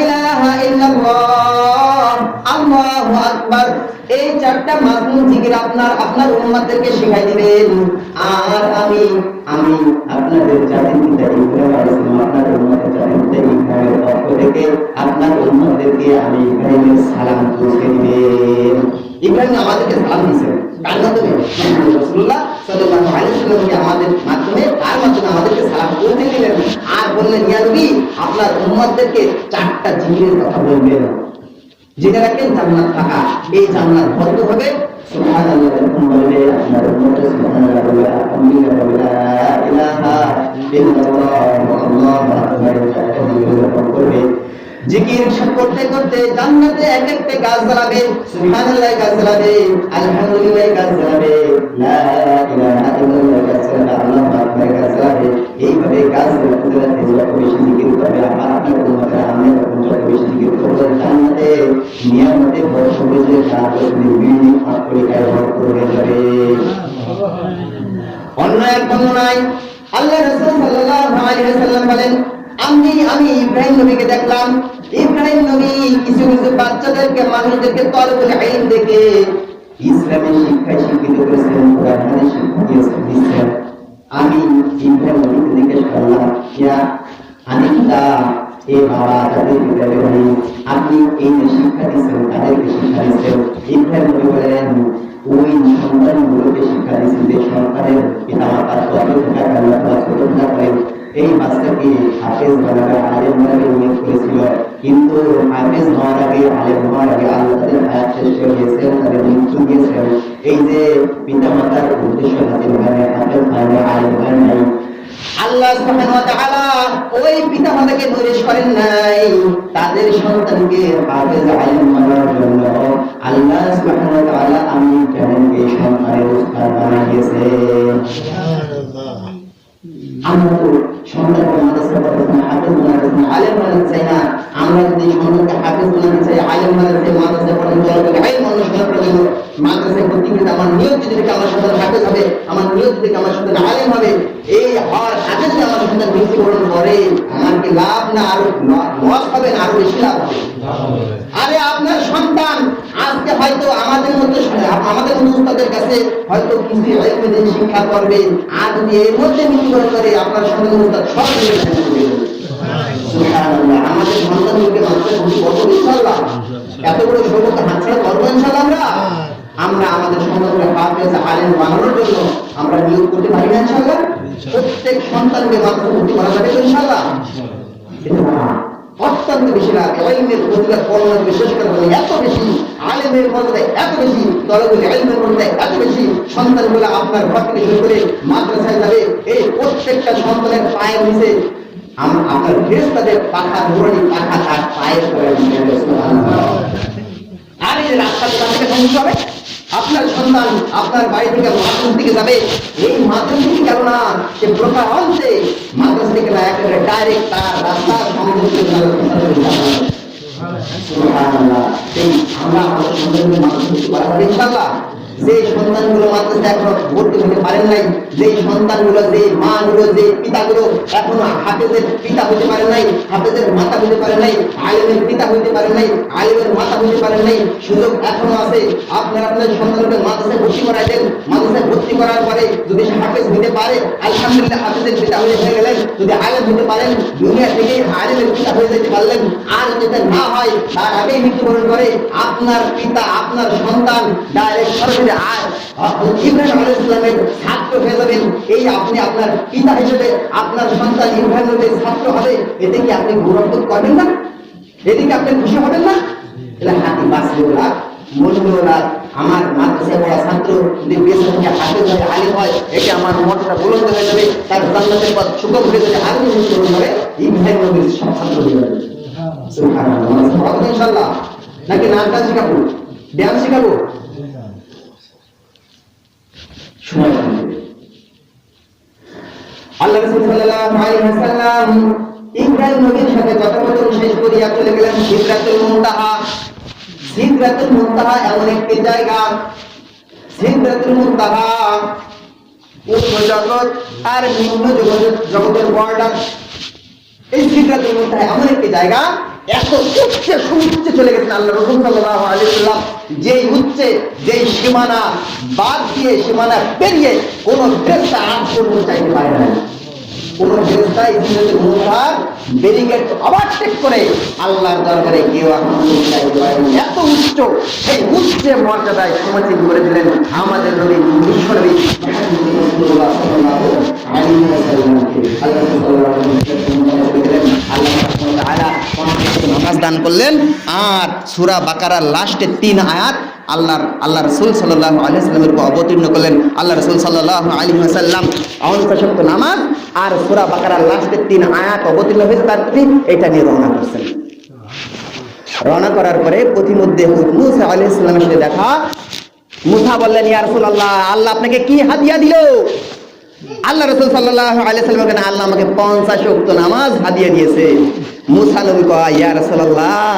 ইলাহা ইল্লাল্লাহ, আল্লাহু আকবার। এই চারটা মাসনুন জিকির আপনার উম্মতদেরকে শিখাই দিবেন। আর আমি আপনাদের জাতির পিতা ইব্রাহিম আলাইহিস সালাম, আপনার উম্মতের জাতির পিতা ইব্রাহিমের পক্ষ থেকে আপনার উম্মতদেরকে আমি ইব্রাহিমের সালাম পৌঁছে দিবেন। ইব্রাহিম আমাদেরকে সালাম দিয়েছেন কার মাধ্যমে? রাসূলুল্লাহ সাল্লাল্লাহু আলাইহি ওয়াসাল্লাম আমাদের মাধ্যমে, তার মাধ্যমে আমাদেরকে সালাম পৌঁছে দিলেন। আর বললেন, ইয়া নবী, আপনার উম্মতদেরকে চারটা জিকিরের কথা বলবেন, জেনে রাখেন জান্নাত ফাঁকা। এই জান্নাত বন্ধ হবে সুবহানাল্লাহ বলবে, আপনার উম্মত সুবহানাল্লাহ বলবে, আলহামদুলিল্লাহ বলবে, লা ইলাহা ইল্লাল্লাহ, আল্লাহু আকবার করবে। জিকির করতে করতে জান্নাতে এক একটা গাছ জ্বালাবে, সুবহানাল্লাহ গাছ জ্বালাবে, আলহামদুলিল্লাহ গাছ জ্বালাবে, লা ইলাহা ইল্লাল্লাহ গাছ জ্বালাবে, আল্লাহু আকবার গাছ জ্বালাবে। এইভাবে গাছ জ্বালাতে জ্বালাতে যত বেশি জিকির করবে, আপনার উম্মতরা আমি যত বেশি জিকির করব, জান্নাতে নিয়ামতে ভরপুর হয়ে যাবে, বিল্ডিং আত্মরিকায় ভরপুর হয়ে যাবে। অন্য এক বর্ণনায় আল্লাহ রাসূল সাল্লাল্লাহু আলাইহি ওয়াসাল্লাম বলেন, আমি ইব্রাহিম নবীকে দেখলাম, ইব্রাহিম নবী কিছু কিছু বাচ্চাদেরকে, মানুষদেরকে তলবুল ইলম থেকে ইসলামের শিক্ষায় শিক্ষিত করেছেন, কোরআনের শিক্ষা দিয়েছেন। আমি ইব্রাহিম নবীকে জিজ্ঞেস করলাম, ইয়া আনিতা, এ বাবা, তাদের ইব্রাহিম, আপনি এই যে শিক্ষা দিচ্ছেন, তাদেরকে শিক্ষা দিচ্ছেন। ইব্রাহিম নবী বলেন, ওই সন্তানগুলোকে শিক্ষা দিচ্ছেন যে সন্তানের পিতা মাতার কত টাকা ছোট করেন, এই বাচ্চাকে হাফেজ বানাবে, আলেম বানাবে নিয়োগ করেছিল। কিন্তু হাফেজ হওয়ার আগে, আলেম হওয়ার আগে আল্লাহ তাদের হায়াত শেষ করে দিয়েছেন, তাদের মৃত্যু দিয়েছেন। এই যে পিতা মাতার উদ্দেশ্য হাসিল হয়, হাফেজ হয় না, আলেম হয় নাই, আল্লাহ সুবহানাহু ওয়া তাআলা ওই পিতা মাতাকে নির্দেশ করেন নাই, তাদের সন্তানকে হাফেজ আলেম বানানোর জন্য আল্লাহ সুবহানাহু ওয়া তাআলা আমি কেমনকে সন্তানের উস্তাদ বানিয়েছেন। সুবহানাল্লাহ। আমরা তো সন্তানকে মাদ্রাসা পড়াতে, হাফেজ বানাতে, আলেম বানাতে চাই না। আমরা যদি সন্তানকে হাফেজ বানাতে চাই, আলেম বানাতে চাই, মাদ্রাসা পড়াতে চাই, এই মানুষগুলোর জন্য মাদ্রাসায় ভর্তি করে আমার নিয়ত যদি আমার সন্তান হাফেজ হবে, আমার নিয়ত থেকে আমার সন্তান আলেম হবে, এই হওয়ার আগে যদি আমার সন্তান মৃত্যুবরণ করে, আমার কি লাভ না আরো লস হবে না আরো বেশি লাভ হবে? আরে আপনার সন্তান আজকে হয়তো আমাদের মতো উস্তাদের কাছে হয়তো কিছু ইলম শিক্ষা করবে, আর যদি এর মধ্যে মৃত্যুবরণ করে আপনার সন্তান উস্তাদ সব মিলে যাবে। সুবহানাল্লাহ। আমাদের সন্তানকে মাদ্রাসায় ভর্তি করব ইনশাআল্লাহ, এত বড় সৌভাগ্য হাতছাড়া করব ইনশাআল্লাহ। আমরা আমাদের সন্তানকে হাফেজ আলেম বানানোর জন্য আমরা নিয়োগ করতে পারি না ইনশাআল্লাহ। প্রত্যেক সন্তানকে মাদ্রাসায় ভর্তি করা যাবে ইনশাআল্লাহ। অত্যন্ত বেশি লাভ, ইলমের ফজিলত বর্ণনা বিশেষ করে এত বেশি, আলেমের মর্যাদা এত বেশি, তলবুল ইলমের মর্যাদা এত বেশি। সন্তানগুলো আপনার ঘর থেকে শুরু করে মাদ্রাসায় যাবে, এই প্রত্যেকটা সন্তানের পায়ের নিচে আপনার ফেরেশতাদের পাখা, নুরানি পাখা তার পায়ের তলায় দিবে। সুবহানাল্লাহ। আর এই রাস্তা থেকে ধ্বংস হবে, আপনার সন্তান আপনার বাড়ি থেকে মাদ্রাসা থেকে যাবে, এই মাদ্রাসা থেকে গেল না, সে প্রকার অংশে মাদ্রাসা থেকে না, একেবারে ডাইরেক্ট তার রাস্তার সংযুক্ত। সুবহানাল্লাহ। এই আমরা আমাদের সন্তানকে মাদ্রাসা ভর্তি করা হবে ইনশাআল্লাহ। যে সন্তানগুলো মাদ্রাসায় এখনো ভর্তি হতে পারেন নাই, যে সন্তানগুলো, যে মাগুলো, যে পিতাগুলো এখনো হাফেজের পিতা হতে পারেন নাই, হাফেজের মাতা হতে পারেন নাই, আলেমের পিতা হতে পারেন নাই, আলেমের মাতা হতে পারেন নাই, সুযোগ এখনো আছে। আপনারা আপনাদের সন্তানকে মাদ্রাসায় ভর্তি করাই দেন। মাদ্রাসায় ভর্তি করার পরে যদি সে হাফেজ হতে পারে, আলহামদুলিল্লাহ, হাফেজের পিতা হয়ে গেলেন। যদি আলেম হতে পারেন, দুনিয়া থেকেই আলেমের পিতা হয়ে যেতে পারলেন। আর যদি না হয়, তার আগেই মৃত্যুবরণ করে, আপনার পিতা, আপনার সন্তান ডাইরেক্ট সরাসরি ইব্রাহিম আলাইহিস সালামের ছাত্র হয়ে যাবেন। এই আপনি আপনার পিতা হিসেবে আপনার সন্তান ইব্রাহিম নবীর ছাত্র হবে, এতে কি আপনি গৌরব বোধ করবেন না? এদিকে আপনি খুশি হবেন না? এটা হাতি বাঁচবেওলা, মনবেওলা, আমার মাদ্রাসায় পড়া ছাত্র যদি বেঁচে থেকে হাফেজ হয়, আলেম হয়, এটা আমার মর্যাদা বুলন্দ হয়ে যাবে, তার জান্নাতের পথ সুগম হয়ে যাবে, আরো অনুসরণ হবে, ইব্রাহিম নবীর সব ছাত্র হয়ে যাবে। সুবহানাল্লাহ। ইনশাআল্লাহ। নাকি নাচ গান শিখাবো, ব্যায়াম শিখাবো? সময় আল্লাহ রাসূল সাল্লাল্লাহু আলাইহি ওয়াসাল্লাম ইব্রাহিম নবীর সাথে কথোপকথন শেষ করিয়া চলে গেলেন সিদরাতুল মুনতাহা। সিদরাতুল মুনতাহা এমন একটি জায়গা, সিদরাতুল মুনতাহা উচ্চ জগৎ আর নিম্ন জগতের বর্ডার। এই সিদরাতুল মুনতাহা এমন একটি জায়গা, এত উচ্চে সুউচ্চে চলে গেছেন আল্লাহ রাসূল সাল্লাল্লাহু আলাইহি ওয়াসাল্লাম। যেই উচ্চে, যেই সীমানা বাদ দিয়ে, সীমানা পেরিয়ে কোন ফেরেশতা আজ পর্যন্ত চাইতে পারে না। কোন ফেরেশতা এই সিদরাতুল মুনতাহার ব্যারিকেড ওভারটেক করে আল্লাহর দরবারে কেউ এখন চাইতে পারে না। এত উচ্চ, এই উচ্চে মর্যাদায় সমাজীন করে দিলেন আমাদের নবী বিশ্বনবী রাসূলুল্লাহ সাল্লাল্লাহু আলাইহি ওয়াসাল্লামকে। আল্লাহ সাল্লাল্লাহু আলাইহি ওয়াসাল্লাম আল্লাহ নামাজ দান করলেন। আর সূরা বাকারার লাস্টে 3 আয়াত আল্লাহ রাসূল সাল্লাল্লাহু আলাইহি ওয়াসাল্লামের উপর অবতীর্ণ করলেন। আল্লাহ রাসূল সাল্লাল্লাহু আলাইহি ওয়াসাল্লাম 50 ওয়াক্ত নামাজ আর সূরা বাকারার লাস্টে 3 আয়াত অবতীর্ণ হয়েছে, তার প্রতি এটা নিয়ে রওনা করছেন। রওনা করার পরে পথিমধ্যে হযরত মূসা আলাইহিস সালামের সাথে দেখা। মূসা বললেন, ইয়া রাসূলুল্লাহ, আল্লাহ আপনাকে কি হাদিয়া দিল? আল্লাহ রাসূল সাল্লাল্লাহু আলাইহি ওয়াসাল্লাম বলেন, আল্লাহ আমাকে 50 ওয়াক্ত নামাজ হাদিয়া দিয়েছে। মূসা নবী কয়, ইয়া রাসূলুল্লাহ,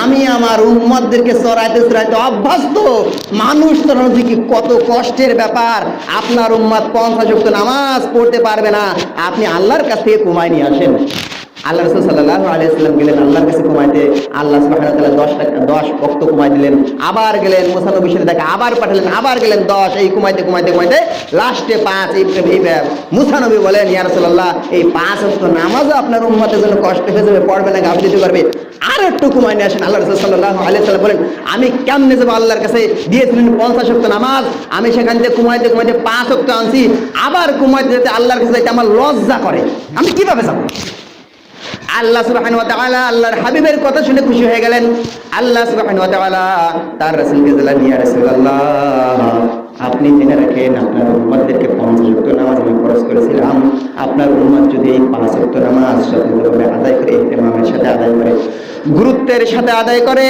আমি আমার উম্মতদেরকে চড়াইতে অভ্যস্ত। মানুষ চড়ানো কি কত কষ্টের ব্যাপার। আপনার উম্মত 50 ওয়াক্ত নামাজ পড়তে পারবে না, আপনি আল্লাহর কাছ থেকে কমায় নিয়ে আসেন। আল্লাহ রাসূল সাল্লাল্লাহু আলাইহি ওয়াসাল্লাম গেলেন আল্লাহর কাছে ঘুমাইতে, আল্লাহ সুবহানাহু ওয়া তাআলা 10 ওয়াক্ত ঘুমাই দিলেন। আবার গেলেন মুসা নবীর সাথে দেখা, আবার পাঠালেন, আবার গেলেন 10, এই ঘুমাইতে ঘুমাইতে ঘুমাইতে লাস্টে 5। এই মুসা নবী বলেন, ইয়া রাসূলুল্লাহ, এই 5 ওয়াক্ত নামাজও আপনার উম্মতের জন্য কষ্ট হয়ে যাবে, পড়বে না, গাফিলতি করবে, আর একটু ঘুমাই নিয়ে আসেন। আল্লাহ রাসূল সাল্লাল্লাহু আলাইহি ওয়াসাল্লাম বলেন, আমি কেমনে যাব আল্লাহর কাছে? দিয়েছিলেন 50 ওয়াক্ত নামাজ, আমি সেখান থেকে ঘুমাইতে ঘুমাইতে 5 ওয়াক্ত আনছি, আবার ঘুমাইতে যেতে আল্লাহর কাছে যাইতে আমার লজ্জা করে, আমি কিভাবে যাব? আল্লাহ সুবহানাহু ওয়া তাআলা আল্লাহর হাবিবের কথা শুনে খুশি হয়ে গেলেন। আল্লাহ সুবহানাহু ওয়া তাআলা তার রাসূলকে বললেন, ইয়া রাসূলুল্লাহ, আপনি জেনে রাখেন আপনার উম্মতদেরকে 50 ওয়াক্ত নামাজ আমি ফরজ করেছিলাম। আপনার উম্মত যদি এই 5 ওয়াক্ত নামাজ সঠিকভাবে আদায় করে, ইমামের সাথে আদায় করে, গুরুত্বের সাথে আদায় করে,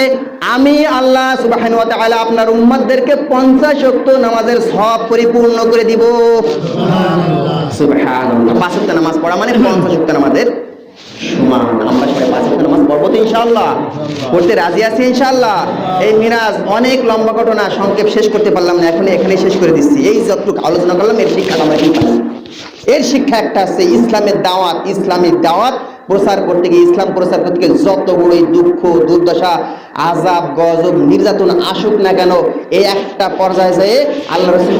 আমি আল্লাহ সুবহানাহু ওয়া তাআলা আপনার উম্মতদেরকে 50 ওয়াক্ত নামাজের সওয়াব পরিপূর্ণ করে দিব। সুবহানাল্লাহ, সুবহানাল্লাহ। 5 ওয়াক্ত নামাজ পড়া মানে 50 ওয়াক্ত নামাজের সমান। আমরা সবাই 5 ওয়াক্ত নামাজ পড়বো তো ইনশাআল্লাহ? পড়তে রাজি আছি ইনশাআল্লাহ? এই মিরাজ অনেক লম্বা ঘটনা, সংক্ষেপ শেষ করতে পারলাম না, এখানে শেষ করে দিচ্ছি। এই যতটুকু আলোচনা করলাম এর শিক্ষা আমরা কি পাই? এর শিক্ষা একটা আছে, ইসলামের দাওয়াত, ইসলামিক দাওয়াত প্রচার করতে গিয়ে, ইসলাম প্রচার করতে গিয়ে যত বড়ই দুঃখ, দুর্দশা, আযাব, গজব, নির্যাতন আসুক না কেন, এই একটা পর্যায়ে যেয়ে আল্লাহ রাসূল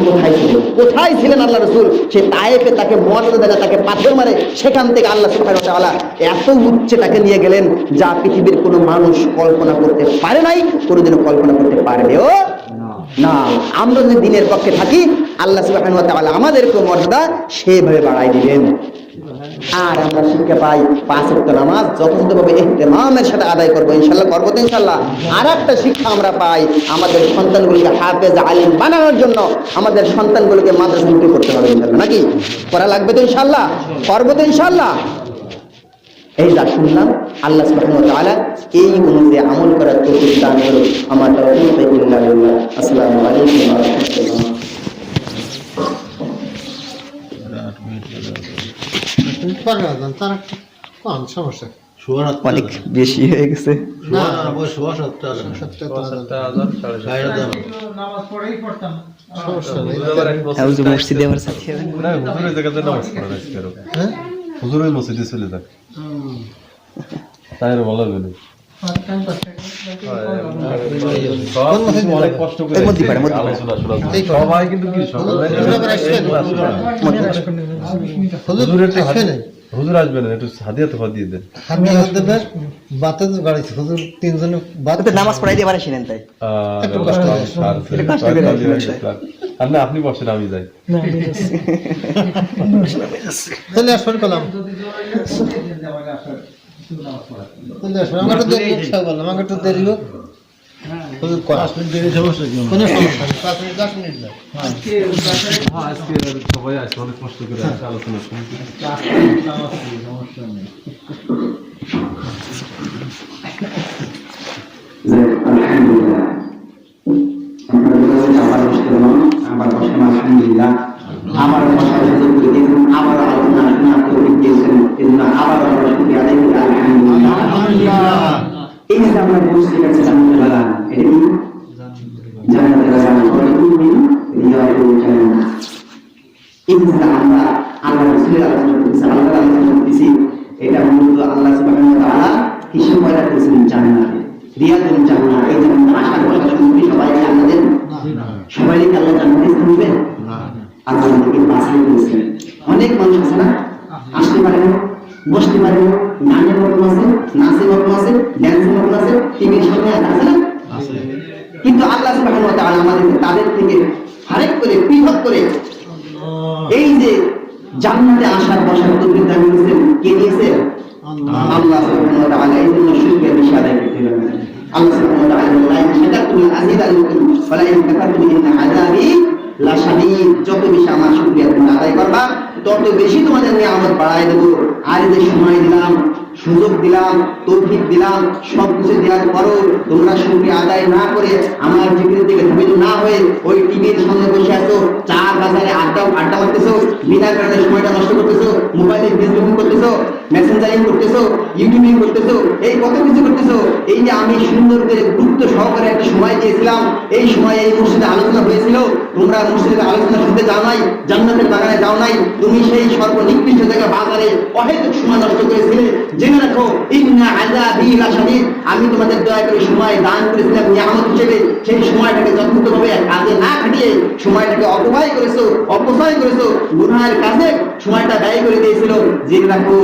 কোথায় ছিলেন আল্লাহ রাসূল? সে তায়েফে তাকে মর্যাদা দেয়, তাকে পাথর মারে, সেখান থেকে আল্লাহ সুবহানাহু ওয়া তাআলা এত উচ্চে তাকে নিয়ে গেলেন যা পৃথিবীর কোনো মানুষ কল্পনা করতে পারে নাই, কোনোদিনও কল্পনা করতে পারবেও না। আমরা যদি দিনের পক্ষে থাকি, আল্লাহ সুবহানাহু ওয়া তাআলা আমাদেরকে মর্যাদা সেভাবে বাড়াই দিবেন। আর আমরা শিক্ষা পাই 5 ওয়াক্ত নামাজ যথাযথভাবে ইহতিমামের সাথে আদায় করবো, ইনশাআল্লাহ করবো তো ইনশাআল্লাহ? আর একটা শিক্ষা আমরা পাই, আমাদের সন্তানগুলোকে হাফেজ আলিম বানানোর জন্য আমাদের সন্তানগুলোকে মাদ্রাসামুখী করতে হবে ইনশাআল্লাহ, নাকি? করা লাগবে তো ইনশাআল্লাহ? করবো তো ইনশাআল্লাহ? এই যা শুনলাম, আল্লাহ সুবহানাহু ওয়া তাআলা এই অনুযায়ী আমল করার তৌফিক দান করুন। আমার তৌফিক ইল্লা বিল্লাহ। আসসালামু আলাইকুম ওয়া রাহমাতুল্লাহ। অনেক বেশি হয়ে গেছে। মসজিদে আমার সাথে হুজুরের মসজিদে চলে যাক, তাই ভালো হবে না। অনেক কষ্ট করে সবাই কিন্তু কি হুজুর আসবে না, একটু হাদিয়া তো দিয়ে দেন। বাতে তো গাড়ি হুজুর 3 জনে বাতে নামাজ পড়াই দিয়ে পারে শুনেন, তাই একটু কষ্ট হয়। আপনি বসেন, আমি যাই। চলে আসুন কলাম, চলে আসুন। আমার তো দেরি হচ্ছে, বললাম আমার তো দেরি হোক। হুজুর কয় আসলে দেরি সমস্যা কি? কোনো সমস্যা নেই, 5 মিনিট 10 মিনিট না। আজকে সবাই আসে, অনেক কষ্ট করে আলোচনা শুনছি, সমস্যা নেই। আলহামদুলিল্লাহ, আমার বসেন, আলহামদুলিল্লাহ, আমার বসার সুযোগ করে দিয়েছেন, আবার আলোচনা শোনার তৌফিক দিয়েছেন, এজন্য আবার আমরা শুকরিয়া আদায় করি। আলহামদুলিল্লাহ। এই যে আমরা বসে গেছি জান্নাতুল বাগান, এটা কি জান্নাতুল বাগান? এই যে আমরা আল্লাহ রাসূলের আলোচনা করতেছি, আল্লাহর আলোচনা করতেছি, এটা মূলত আল্লাহ সুবহানাহু ওয়া তাআলা কিসের পয়দা করেছেন? জান্নাতে, রিয়াদুল জান্নাহ। এই যে আশার বসা শুনছি সবাই জান্নাতের, সবাই কি আল্লাহ জান্নাতে থাকবেন? না, আল্লাহ আমাদেরকে বাঁচিয়ে দিয়েছেন। অনেক মানুষ আছে না, আসতে পারে না, বসতে পারে না, গানের মতন আছে, নাচের মতন আছে, ড্যান্সের মতন আছে, টিভির সামনে আছে না? কিন্তু আল্লাহ সুবহানাহু ওয়া তাআলা আমাদেরকে তাদের থেকে আরেক করে পৃথক করে এই যে জান্নাতে আসার বসার তৌফিক দান করেছেন। কে দিয়েছেন? আল্লাহ সুবহানাহু ওয়া তাআলা। এই জন্য শুকরিয়া বেশি আদায় করতে হবে। আল্লাহ সুবহানাহু ওয়া তাআলা বলেন, শাকারতুম আযীদাকুম ওয়া লা ইন কাফারতুম ইন্না আযাবি লাশাদীদ। যত বেশি আমার শুকরিয়া তোমরা আদায় করবা, তত বেশি তোমাদের নিয়ামত বাড়ায় দেব। আর এই যে সময় দিলাম, সুযোগ দিলাম, তৌফিক দিলাম, সবকিছু দেওয়ার পরও তোমরা শুকরিয়া আদায় না করে আমার জিকিরের দিকে ধাবিত না হয়ে ওই টিভির সামনে বসে আছো, চার বাজারে আড্ডা মারতেছো, বিনা কারণে সময়টা নষ্ট করতেছো, মোবাইলে ফেসবুকিং করতেছো, মেসেঞ্জারিং করতেছো, ইউটিউবিং করতেছো, এই কত কিছু করতেছো। এই যে আমি সুন্দর করে গুরুত্ব সহকারে একটা সময় দিয়েছিলাম, এই সময় এই মসজিদে আলোচনা হয়েছিল, তোমরা মসজিদে আলোচনা শুনতে যাও নাই, জান্নাতের বাগানে যাও নাই, তুমি সেই সর্বনিকৃষ্ট জায়গায় বাজারে অহেতুক সময় নষ্ট করেছিলে। জেনে রাখো ইন্না আযাবি লাশাদীদ, আমি তোমাদের দয়া করে সময় দান করেছিলাম নিয়ামত হিসেবে, সেই সময়টাকে যথাযথভাবে কাজে না খাটিয়ে সময়টাকে অপচয় করেছো, গুনাহের কাজে সময়টা ব্যয় করে দিয়েছিল। জেনে রাখো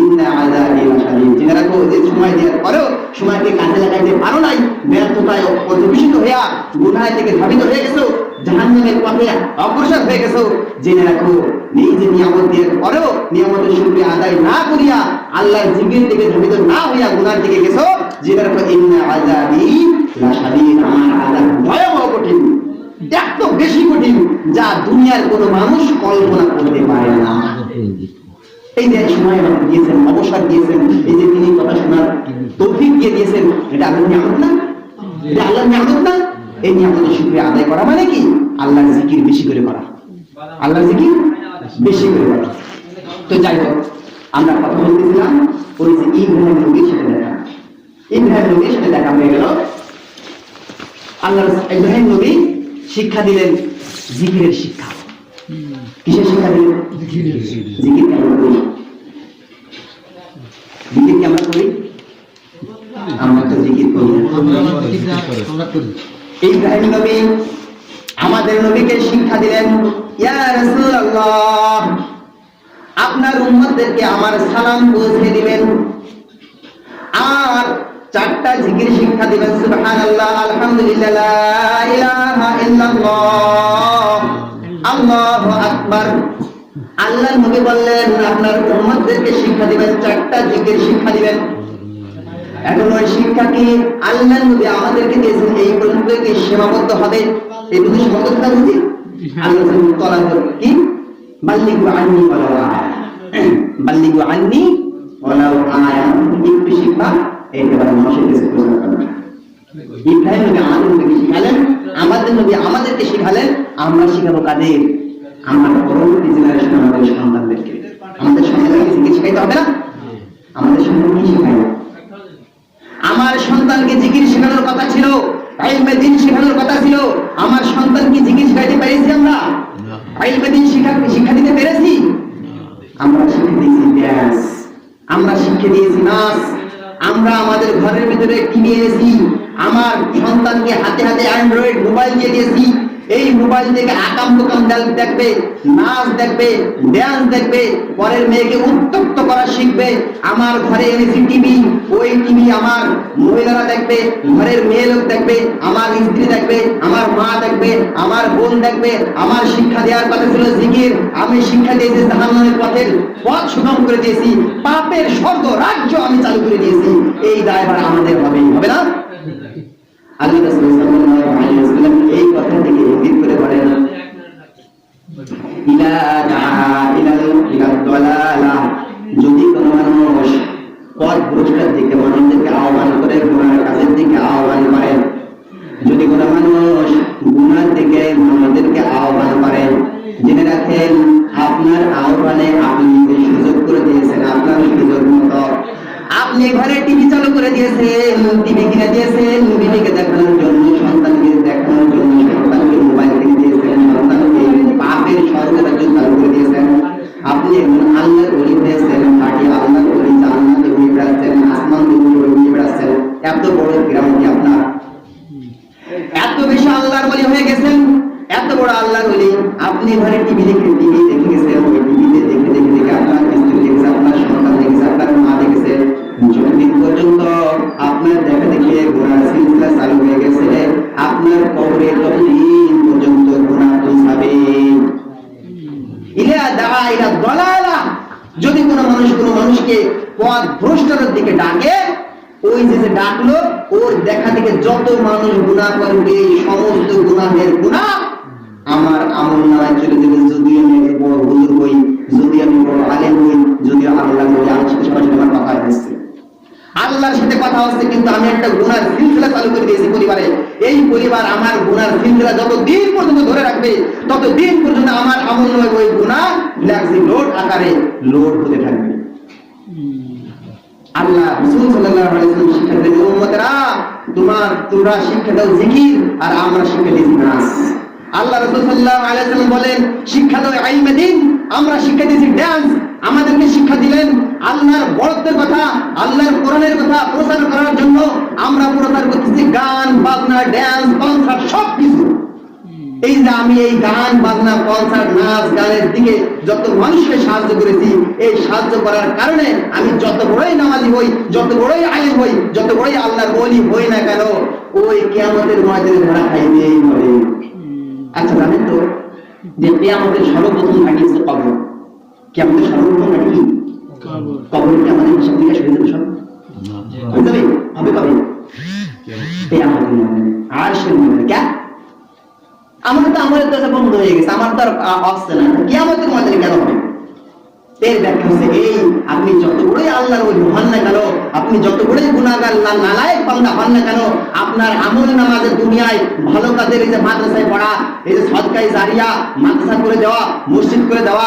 ইন্না আযাবি লাশাদীদ, জেনে রাখো যে সময় দেওয়ার পরেও সময়কে কাজে লাগাইতে পারো নাই, ব্যর্থতায় পরিবেশিত হইয়া গুনাহ থেকে ধাবিত হয়ে গেছো, জাহান্নামের পথে অগ্রসর হয়ে গেছো। জেনে রাখো এই যে নিয়ামত দেওয়ার পরেও নিয়ামতের শুকরিয়া আদায় না করিয়া আল্লাহর জিকির থেকে ধাবিত না হইয়া গুনার দিকে গেছো। জেনে রাখো ইন্না আযাবি লাশাদীদ, আমার আযাব ভয়াবহ কঠিন, এত বেশি কঠিন যা দুনিয়ার কোনো মানুষ কল্পনা করতে পারে না। এই যে সময় আমাকে দিয়েছেন, অবসর দিয়েছেন, এই যে তিনি কথা শোনার তৌফিক দিয়ে দিয়েছেন, এটা আল্লাহর নিয়ামত না? এটা আল্লাহর নিয়ামত না? এই নিয়ামতের শুকরিয়া আদায় করা মানে কি? আল্লাহর জিকির বেশি করে করা, আল্লাহর জিকির বেশি করে করা। তো যাই হোক, আমরা কথা বলতেছিলাম ওই যে ইব্রাহিম নবীর সাথে দেখা হয়ে গেল। আল্লাহ ইব্রাহিম নবী শিক্ষা দিলেন জিকিরের শিক্ষা। কিসের শিক্ষা দিলেন? জিকির কেমন করি? জিকির কি আমরা করি? আমরা তো জিকির করি না। ইব্রাহিম নবী আমাদের নবীকে শিক্ষা দিলেন, ইয়া রাসূলুল্লাহ, আপনার উম্মতদেরকে আমার সালাম পৌঁছে দিবেন, আর চারটা জিকির শিক্ষা দিবেন, সুবহানাল্লাহ, আলহামদুলিল্লাহ, লা ইলাহা ইল্লাল্লাহ, আল্লাহু আকবার। আল্লাহর নবী বললেন আপনার উম্মতদেরকে শিক্ষা দিবেন, চারটা জিকির শিক্ষা দিবেন। এখন ওই শিক্ষা কি আল্লাহর নবী আমাদেরকে দিয়েছেন এই পর্যন্ত কি সীমাবদ্ধ হবে? এই পর্যন্ত সীমাবদ্ধ থাকা উচিত? আল্লাহ তাআলা কি বাল্লিগু আন্নী ওয়ালাউ আয়া, বাল্লিগু আন্নী ওয়ালাউ আয়া, একটু শিক্ষা একেবারে মানুষের কাছে প্রচার করা। ইব্রাহিম নবী আমাদেরকে শিখালেন, আমাদের নবী আমাদেরকে শিখালেন, আমরা শিখাবো কাদের? আমরা পরবর্তী জেনারেশন, আমাদের সন্তানদেরকে। আমাদের সন্তানকে জিকির শিখাইতে হবে না? আমাদের সন্তানকে শিখাই। আমার সন্তানকে জিকির শেখানোর কথা ছিল, ইলমে দ্বীন শেখানোর কথা ছিল, আমার সন্তানকে জিকির শিখাইতে পেরেছি? আমরা ইলমে দ্বীন শিক্ষা দিতে পেরেছি? আমরা শিক্ষা দিয়েছি ব্যাস, আমরা শিক্ষা দিয়েছি নাচ, আমরা আমাদের ঘরের ভিতরে টিভি এনেছি, আমার সন্তানকে হাতে হাতে অ্যান্ড্রয়েড মোবাইল দিয়ে দিয়েছি, এই মোবাইল থেকে আকাম কুকাম দেখবে, নাচ দেখবে, ড্যান্স দেখবে, পরের মেয়েকে উত্তপ্ত করা শিখবে। আমার ঘরে এনেছি টিভি, ওই টিভি আমার মহিলারা দেখবে, ঘরের মেয়ে লোক দেখবে, আমার স্ত্রী দেখবে, আমার মা দেখবে, আমার বোন দেখবে। আমার শিক্ষা দেওয়ার কথা ছিল জিকির, আমি শিক্ষা দিয়েছি জাহান্নামের পথ সুগম করে দিয়েছি, পাপের স্বর্গ রাজ্য আমি চালু করে দিয়েছি। এই দায়ভার আমাদের হবে না? আল্লাহ রাসূল সাল্লাল্লাহু আলাইহি ওয়াসাল্লাম এই কথা থেকে ইঙ্গিত করে বলেন, ইলা দালালা, যদি কোনো মানুষ পথ ভ্রষ্টের দিকে মানুষদেরকে আহ্বান করে, গুনাহের কাজের দিকে আহ্বান করে, যদি কোনো মানুষ গুনার দিকে মানুষদেরকে আহ্বান করে, জেনে রাখেন আপনার আহ্বানে আপনি সুযোগ করে দিয়েছেন, আপনার সুযোগ মতো আপনি ঘরে টিভি চালু করে দিয়েছেন, টিভি কিনে দিয়েছেন, বিবিকে দেখানোর জন্য, সন্তানকে দেখানোর জন্য, সন্তানকে মোবাইল কিনে দিয়েছেন, সন্তানকে পাপের স্বর্গরাজ্য চালু করে দিয়েছেন। আপনি একজন আল্লাহর ওলি হয়েছেন, খাঁটি আল্লাহর ওলি, জান্নাতে উড়ে বেড়াচ্ছেন, আসমান থেকে উড়ে বেড়াচ্ছেন। এত বড় গ্রামটি আপনার, এত বেশি আল্লাহর ওলি হয়ে গেছেন, এত বড় আল্লাহর ওলি। আপনি ঘরে টিভি দেখে গেছেন, ওই টিভিতে দেখে আপনার স্ত্রী দেখেছে, আপনার সন্তান দেখেছে, আপনার মা দেখেছে, যতদিন পর্যন্ত আপনার দেখা দেখে গুনার সিলসিলা চালু হয়ে গেছে, আপনার কবরে ততদিন পর্যন্ত গুনাহ পৌঁছাবে। ইলা দাআ ইলা দালালা, যদি কোনো মানুষকে পথ ভ্রষ্টের দিকে ডাকে, ওই যে ডাকলো, ওর দেখা থেকে যত মানুষ গুনাহ করবে, সমস্ত গুনাহের গুনাহ আমার আমলনামায় চলে যাবে। যদি আমি বড় হুজুর হই, যদি আমি বড় আলেম হই, যদি আল্লাহ বলি, আমার সাথে আমার কথা হচ্ছে, আল্লাহর সাথে কথা হচ্ছে, কিন্তু আমি একটা গুনার সিলসিলা চালু করে দিয়েছি পরিবারে। এই পরিবার আমার গুনার সিলসিলা যত দিন পর্যন্ত ধরে রাখবে, তত দিন পর্যন্ত আমার আমলনামায় ওই গুনাহ লেখছি লোড আকারে লোড হতে থাকবে। আল্লাহ রাসূল সাল্লাল্লাহু আলাইহি ওয়াসাল্লাম শিক্ষা দিলেন, উম্মতেরা তোমরা শিক্ষা দাও জিকির আর আমরা শিক্ষা দিই নাচ। আল্লাহ রাসূল সাল্লাল্লাহু আলাইহি ওয়াসাল্লাম বলেন শিক্ষা দাও ইলমে দ্বীন, আমরা শিক্ষা দিয়েছি ডান্স। আমাদেরকে শিক্ষা দিলেন আল্লাহর বড়ত্বের কথা, আল্লাহর কোরআনের কথা প্রচার করার জন্য আমরা প্রচার করতেছি গান বাজনা ডান্স কনসার্ট সবকিছু। এই যে আমি এই গান বাজনা কনসার্ট নাচ গানের দিকে যত মানুষকে সাহায্য করেছি, এই সাহায্য করার কারণে আমি যত বড়ই নামাজি হই, যত বড়ই আলেম হই, যত বড়ই আল্লাহর ওলি হই না কেন, ওই কিয়ামতের ময়দানে ধরা খাইতেই হবে। আচ্ছা জানেন তো যে কিয়ামতের সর্বপ্রথম ঘাঁটি হচ্ছে কবর। কিয়ামতের সর্বপ্রথম ঘাঁটি কি? কবর। কি আমাদের হিসাব নিকাশ হয়ে যাবে? সব হয়ে যাবে। হবে কবে? কিয়ামতের ময়দানে, আরশের ময়দানে। কেন? আমাদের তো আমাদের কাছে বন্ধ হয়ে গেছে, আমার তো আর আসছে না, কিয়ামতের ময়দানে কেন হবে? এর ব্যাখ্যা হচ্ছে এই, আপনি যত বড়ই আল্লাহর ওলি হন না কেন, আপনি যত বড়ই গুনাহগার নালায়েক বান্দা হন না কেন, আপনার আমল নামাজে দুনিয়ায় ভালো কাজের, এই যে মাদ্রাসায় পড়া, এই যে সদকায়ে জারিয়া, মাদ্রাসা করে দেওয়া, মসজিদ করে দেওয়া,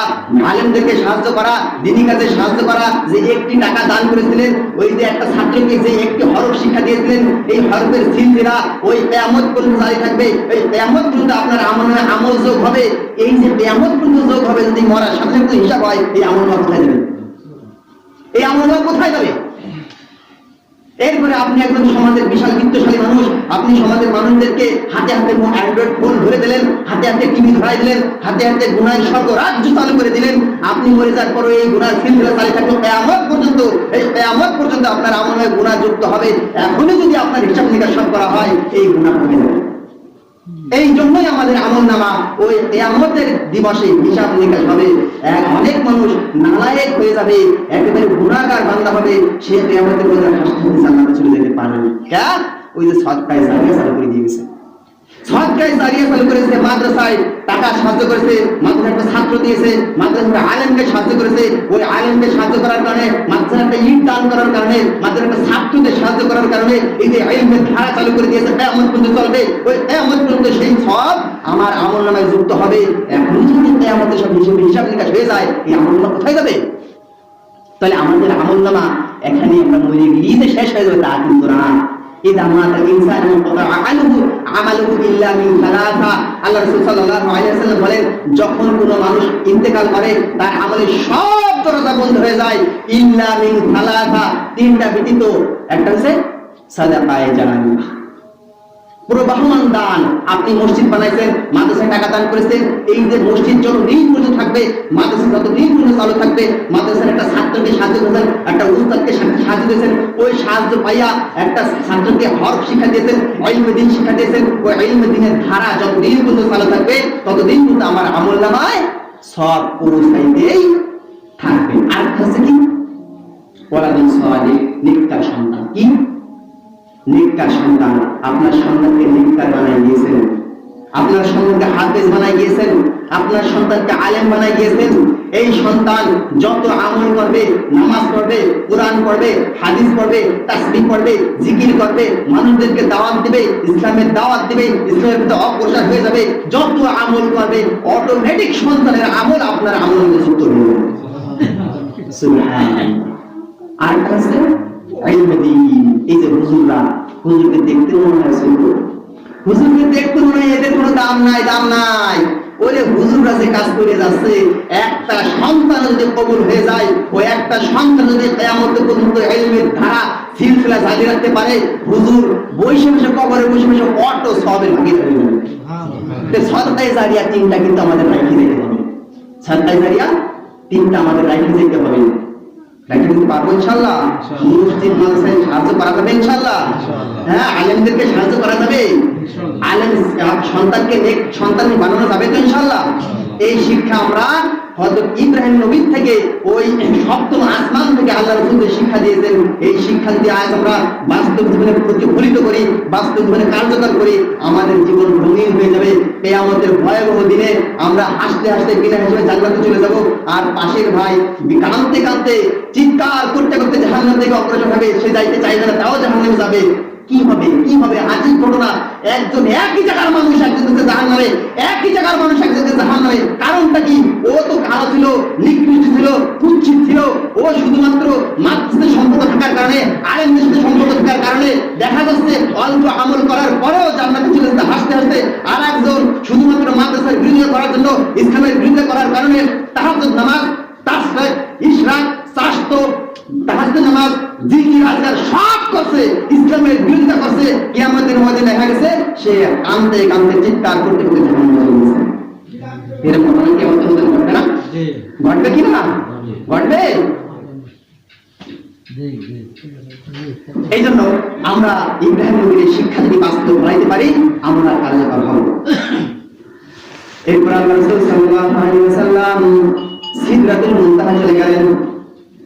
আলেমদেরকে সাহায্য করা, দ্বীনি কাজে সাহায্য করা, যে একটি টাকা দান করেছিলেন, ওই যে একটা ছাত্রকে যে একটি হরফ শিক্ষা দিয়েছিলেন, এই হরফের সিলসিলা ওই কিয়ামত পর্যন্ত জারি থাকবে। এই কিয়ামত পর্যন্ত আপনার আমল যোগ হবে। এই যে কিয়ামত পর্যন্ত যোগ হবে, যদি মরার সাথে সাথে হিসাব হয়, এই আমল কোথায় যাবে? এই আমল কোথায় যাবে? এরপরে আপনি একজন সমাজের বিশাল বিত্তশালী মানুষ, আপনি সমাজের মানুষদেরকে হাতে হাতে অ্যান্ড্রয়েড ফোন ধরে দিলেন, হাতে হাতে টিভি ধরাই দিলেন, হাতে হাতে গুনাহের স্বর্গরাজ্য চালু করে দিলেন। আপনি মরে যাওয়ার পরে এই গুনাহের সিলসিলা চালু থাকবে কিয়ামত পর্যন্ত। এই কিয়ামত পর্যন্ত আপনার আমলে গুনাহ যুক্ত হবে। এখনই যদি আপনার হিসাব নিকাশ সব করা হয়, এই গুনাহ কমে যাবে। এই জন্যই আমাদের আমলনামা ওই কিয়ামতের দিবসে হিসাব নিকাশ হবে। অনেক মানুষ নালায়েক হয়ে যাবে, একেবারে গুনাহগার বান্দা হবে, সে কিয়ামতের মধ্যে হাসতে হাসতে জান্নাতে চলে যেতে পারবে। কেন? ওই যে সদকায়ে জারিয়া চালু করে দিয়েছে। সদকায়ে জারিয়া চালু করেছে, মাদ্রাসায় টাকা সাহায্য করেছে, মাদ্রাসায় একটা ছাত্র দিয়েছে, মাদ্রাসায় আলেমকে সাহায্য করেছে, ওই আলেমকে সাহায্য করার কারণে, মাদ্রাসায় একটা ইট দান করার কারণে, মাদ্রাসায় একটা ছাত্রদের সাহায্য করার কারণে এই যে ইলমের ধারা চালু করে দিয়েছে, কিয়ামত পর্যন্ত চলবে। ওই কিয়ামত পর্যন্ত সেই সব আমার আমলনামায় যুক্ত হবে। এখন যদি কিয়ামতের সব হিসাব নিকাশ হয়ে যায়, এই আমলনামা কোথায় যাবে? তাহলে আমাদের আমলনামা এখানে আমরা মরে গেলেই যে শেষ হয়ে যাবে তা কিন্তু না। ইদা মাতা ইনসানু ক্বাতা আমালুহু ইল্লা মিন সালাসা। আল্লাহ রাসূল সাল্লাল্লাহু আলাইহি ওয়াসাল্লাম বলেন, যখন কোনো মানুষ ইন্তেকাল করে তার আমলের সব দরজা বন্ধ হয়ে যায়, ইল্লা মিন সালাসা, তিনটা ব্যতীত। একটা হচ্ছে সাদাকায়ে জারিয়া, প্রবাহমান দান। আপনি মসজিদ বানাইছেন, মাদ্রাসায় টাকা দান করেছেন, এই যে মসজিদ যতদিন পর্যন্ত থাকবে, মাদ্রাসা যতদিন পর্যন্ত চালু থাকবে, মাদ্রাসার একটা ছাত্রকে সাহায্য করেছেন, একটা উস্তাদকে সাহায্য দিয়েছেন, ওই সাহায্য পাইয়া একটা ছাত্রকে হরফ শিক্ষা দিয়েছেন, ইলমে দ্বীন শিক্ষা দিয়েছেন, ওই ইলমে দ্বীনের ধারা যতদিন পর্যন্ত চালু থাকবে, ততদিন পর্যন্ত আমার আমলনামায় সব পৌঁছাইতেই থাকবে। আর হচ্ছে কি? ওয়ালাদুন সালিহ, নেককার সন্তান। কি? নেককার সন্তান। আপনার সন্তানকে নেককার বানাই দিয়েছেন, আপনার সন্তানকে হাফেজ বানাই দিয়েছেন, আপনার সন্তানকে আলেম বানাই দিয়েছেন। এই সন্তান যত আমল করবে, নামাজ পড়বে, কোরআন পড়বে, হাদিস পড়বে, তাসবিহ পড়বে, জিকির করবে, মানুষদেরকে দাওয়াত দিবে, ইসলামের দাওয়াত দিবে, ইসলামের প্রতি অগ্রসর হয়ে যাবে, যত আমল করবে, অটোমেটিক সন্তানের আমল আপনার আমলের মধ্যে যুক্ত হয়ে যাবে। সুবহানাল্লাহ। আর কাছে ইলমে দ্বীন। এই যে হুজুররা, হুজুরকে দেখতে মনে হয় ছোট, হুজুরকে দেখতে মনে হয় এদের কোনো দাম নাই, দাম নাই। ওরে হুজুররা যে কাজ করে যাচ্ছে, একটা সন্তান যদি কবুল হয়ে যায়, ওই একটা সন্তান যদি কিয়ামত পর্যন্ত ইলমের ধারা সিলসিলা জারি রাখতে পারে, হুজুর বসে বসে কবরে বসে বসে অটো সবের ভাগিয়ে যাবে। সদকায়ে জারিয়া তিনটা কিন্তু আমাদের রাখি যেতে হবে। সদকায়ে জারিয়া তিনটা আমাদের রাখি যেতে হবে। রাখি দিতে পারবো ইনশাআল্লাহ। মসজিদ মাদ্রাসায় সাহায্য করা যাবে ইনশাআল্লাহ। হ্যাঁ, আলেমদেরকে সাহায্য করা যাবে, আলেম সন্তানকে নেক সন্তান বানানো যাবে তো ইনশাআল্লাহ। এই শিক্ষা আমরা হযরত ইব্রাহিম নবী থেকে ওই সপ্তম আসমান থেকে আল্লাহ রাসূলকে শিক্ষা দিয়েছেন। এই শিক্ষা দিয়ে আজ আমরা বাস্তব জীবনে প্রতিফলিত করি, বাস্তব জীবনে কার্যকর করি, আমাদের জীবন রঙিন হয়ে যাবে। কিয়ামতের ভয়াবহ দিনে আমরা হাসতে হাসতে বিনা হিসেবে জান্নাতে চলে যাব, আর পাশের ভাই কাঁদতে কাঁদতে চিৎকার করতে করতে জাহান্নাম থেকে অগ্রসর হবে, সে যাইতে চাইবে না, তাও জাহান্নামে যাবে। কি হবে? কি হবে? আজীব ঘটনা। একজন একই জায়গার মানুষ একজনকে জাহান্নামে, একই জায়গার মানুষ একজনকে জাহান্নামে। কারণটা কি? ও তো কালো ছিল, নিকৃষ্ট ছিল, কুৎসিত ছিল। ও শুধুমাত্র মাদ্রাসার সম্পর্ক থাকার কারণে, আলেমদের সাথে সম্পর্ক থাকার কারণে দেখা যাচ্ছে অল্প আমল দেখা গেছে সে কাঁদতে কাঁদতে চিৎকার করতে করতে জাহান্নামে চলে গেছে। এরকম ঘটনা কি আমাদের মধ্যে ঘটবে না? ঘটবে কি না? ঘটবে। এই জন্য আমরা ইব্রাহিম নবীর শিক্ষা যদি বাস্তব বানাইতে পারি আমরা কার্যকর হব। এরপর আল্লাহ রাসূল সাল্লাল্লাহু আলাইহি ওয়াসাল্লাম সিদরাতুল মুনতাহা চলে গেলেন।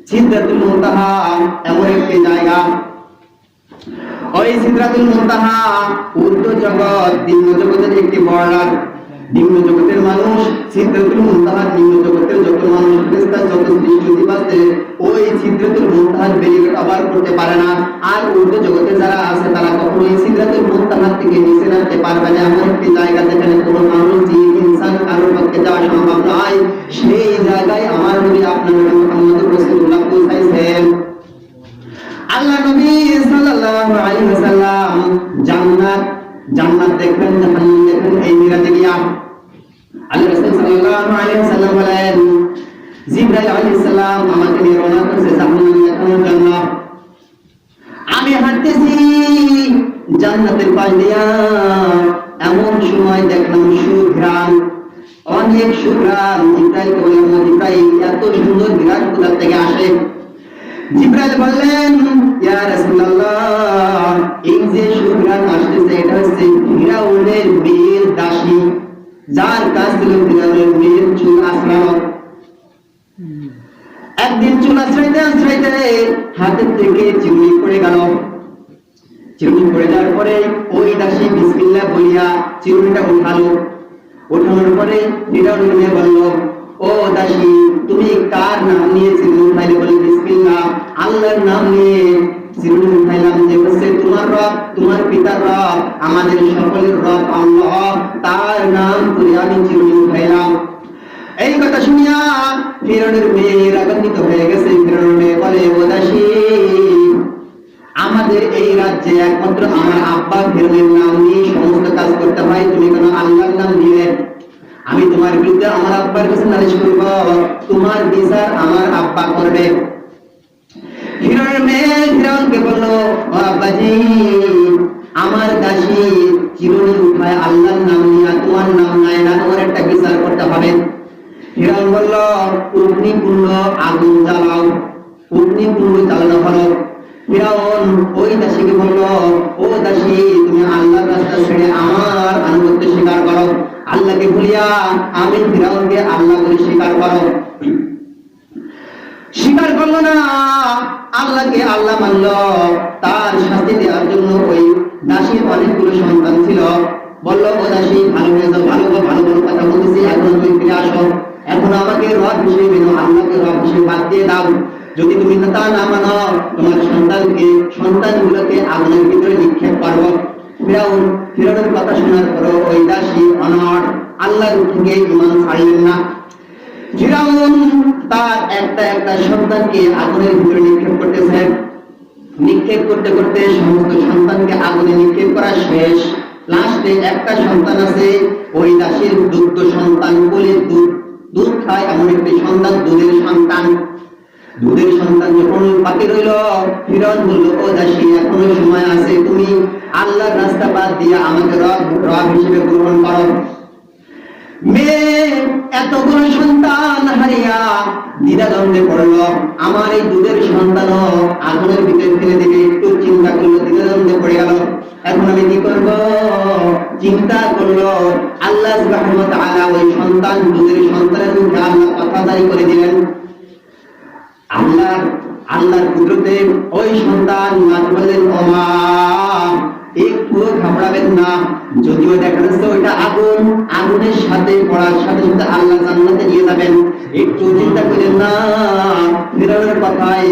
সিদরাতুল মুনতাহা এমন একটি জায়গা, ওই সিদরাতুল মুনতাহা ঊর্ধ্ব জগৎ নিম্ন জগতের একটি বর্ডার। নিম্ন জগতের মানুষ সিদরাতুল মুনতাহা, নিম্ন জগতের যত মানুষ ফেরেশতা যত সৃষ্টিজীব আছে ওই সিদরাতুল মুনতাহার বেরিয়ে আবার করতে পারে না। আর ঊর্ধ্ব জগতে যারা আছে তারা কখনোই সিদরাতুল মুনতাহা থেকে নিচে নামতে পারবে না। এমন একটি জায়গা যেখানে কোনো মানুষ জিন ইনসান কারোর পক্ষে যাওয়া সম্ভব নয়। সেই জায়গায় আমার নবী আপনার নবী মুহাম্মদ রাসূলুল্লাহ পৌঁছাইছেন। আল্লাহ নবী সাল্লাল্লাহু আলাইহি ওয়াসাল্লাম জান্নাত দেখবেন, জাহান্নাম দেখবেন এই মিরাজে গিয়া। আল্লাহ রাসূল সাল্লাল্লাহু আলাইহি ওয়াসাল্লাম বলেন, জিবরাইল আলাইহিস সালাম আমাকে নিয়ে রওনা করেছে জাহান্নাম দেখানোর জন্য। আমি হাঁটতেছি জান্নাতের পাশ দিয়া, এমন সময় দেখলাম সুঘ্রাণ, অনেক সুঘ্রাণ। জিবরাইলকে বললাম, জিবরাইল এত সুন্দর ঘ্রাণ কোথা থেকে আসে? জিবরাইল বললেন, ইয়া রাসূলুল্লাহ এই যে সুঘ্রাণ আসতেছে এটা হচ্ছে ফিরাউনের মেয়ের দাসী, যার কাজ ছিল ফিরাউনের মেয়ের চুল আঁচড়ানো। একদিন চুল আঁচড়াইতে আঁচড়াইতে হাতের থেকে চিরুনি পড়ে গেল। চিরুনি পড়ে যাওয়ার পরে ওই দাসী বিসমিল্লাহ বলিয়া চিরুনিটা উঠালো। উঠানোর পরে ফিরাউনের মেয়ে বলল, ও দাসী তুমি কার নাম নিয়ে চিরুনি উঠাইলে? বলে বিসমিল্লাহ, আল্লাহর নাম নিয়ে চিরুনি উঠাইলাম, যে হচ্ছে তোমার রব, তোমার পিতার রব, আমাদের সকলের রব আল্লাহ, তার নাম করে আমি চিরুনি উঠাইলাম। এই কথা শুনিয়া ফিরআউনের মেয়ে রাগান্বিত হয়ে গেছে। ফিরআউনের মেয়ে বলে, ও দাসী আমাদের এই রাজ্যে একমাত্র আমার আব্বা ফিরআউনের নাম নিয়ে সমস্ত কাজ করতে হয়, তুমি কেন আল্লাহর নাম নিলে? আমি তোমার বিরুদ্ধে আমার আব্বার কাছে নালিশ করব, তোমার বিচার আমার আব্বা করবে। ফিরআউনের মেয়ে ফিরআউনকে বলল, ও আব্বাজি আমার দাসী চিরুনি উঠায় আল্লাহর নাম নিয়ে তোমার নাম নাই না, তোমার একটা বিচার করতে হবে। ফিরআউন বলল, অগ্নিকুণ্ড আগুন জ্বালাও। অগ্নিকুণ্ড জ্বালানো হলো। ফিরআউন ওই দাসীকে বলল, ও দাসী তুমি আল্লাহর রাস্তা ছেড়ে আমার আনুগত্য স্বীকার করো, আল্লাহকে ভুলিয়া আমি ফিরআউনকে আল্লাহ বলে স্বীকার করো। স্বীকার করলো না, আল্লাহকে আল্লাহ মানল। তার শাস্তি দেওয়ার জন্য ওই দাসীর অনেকগুলো সন্তান ছিল। বলল, ও দাসী ভালো হয়ে যাও, ভালো ভালো কথা বলতেছি, এখন তুমি ফিরে আসো, এখন আমাকে রব হিসেবে মেনো, আল্লাহকে রব হিসেবে বাদ দিয়ে দাও। যদি তুমি তা না মানো তোমার সন্তানগুলোকে আগুনের ভিতরে নিক্ষেপ করবো। ফিরআউনের কথা শোনার পর ওই দাসী অনড়, আল্লাহর থেকে ঈমান ছাড়লেন না। ফিরআউন তার একটা একটা সন্তানকে আগুনের ভিতরে নিক্ষেপ করতেছেন। নিক্ষেপ করতে করতে সমস্ত সন্তানকে আগুনে নিক্ষেপ করা শেষ। লাস্টে একটা সন্তান আছে, ওই দাসীর দুগ্ধ সন্তান, কোলের দুধ খায় এমন একটি সন্তান, দুধের সন্তান। দুধের সন্তান যখন বাকি রইল, ফিরআউন বলল, ও দাসী এখনো সময় আছে, তুমি আল্লাহর রাস্তা বাদ দিয়ে আমাকে রব হিসেবে গ্রহণ করো। মেয়ে এতগুলো সন্তান হারিয়া দ্বিধাদ্বন্দ্বে পড়ল, আমার এই দুধের সন্তানও আগুনের ভিতরে ফেলে দেবে। একটু চিন্তা করলো, দ্বিধাদ্বন্দ্বে পড়ে গেল, এখন আমি কি করব? চিন্তা করলো। আল্লাহ সুবহানাহু ওয়া তাআলা ওই সন্তান, দুধের সন্তানের মুখে আল্লাহ কথা জারি করে দিলেন। আল্লাহর কুদরতে ওই সন্তান বললেন, ও মা একটু ঘাবড়াবেন না, যদিও দেখা যাচ্ছে ওইটা আগুন, আগুনের সাথে পড়ার সাথে সাথে আল্লাহ জান্নাতে নিয়ে যাবেন, একটু চিন্তা করেন না। ফিরআউনের কথায়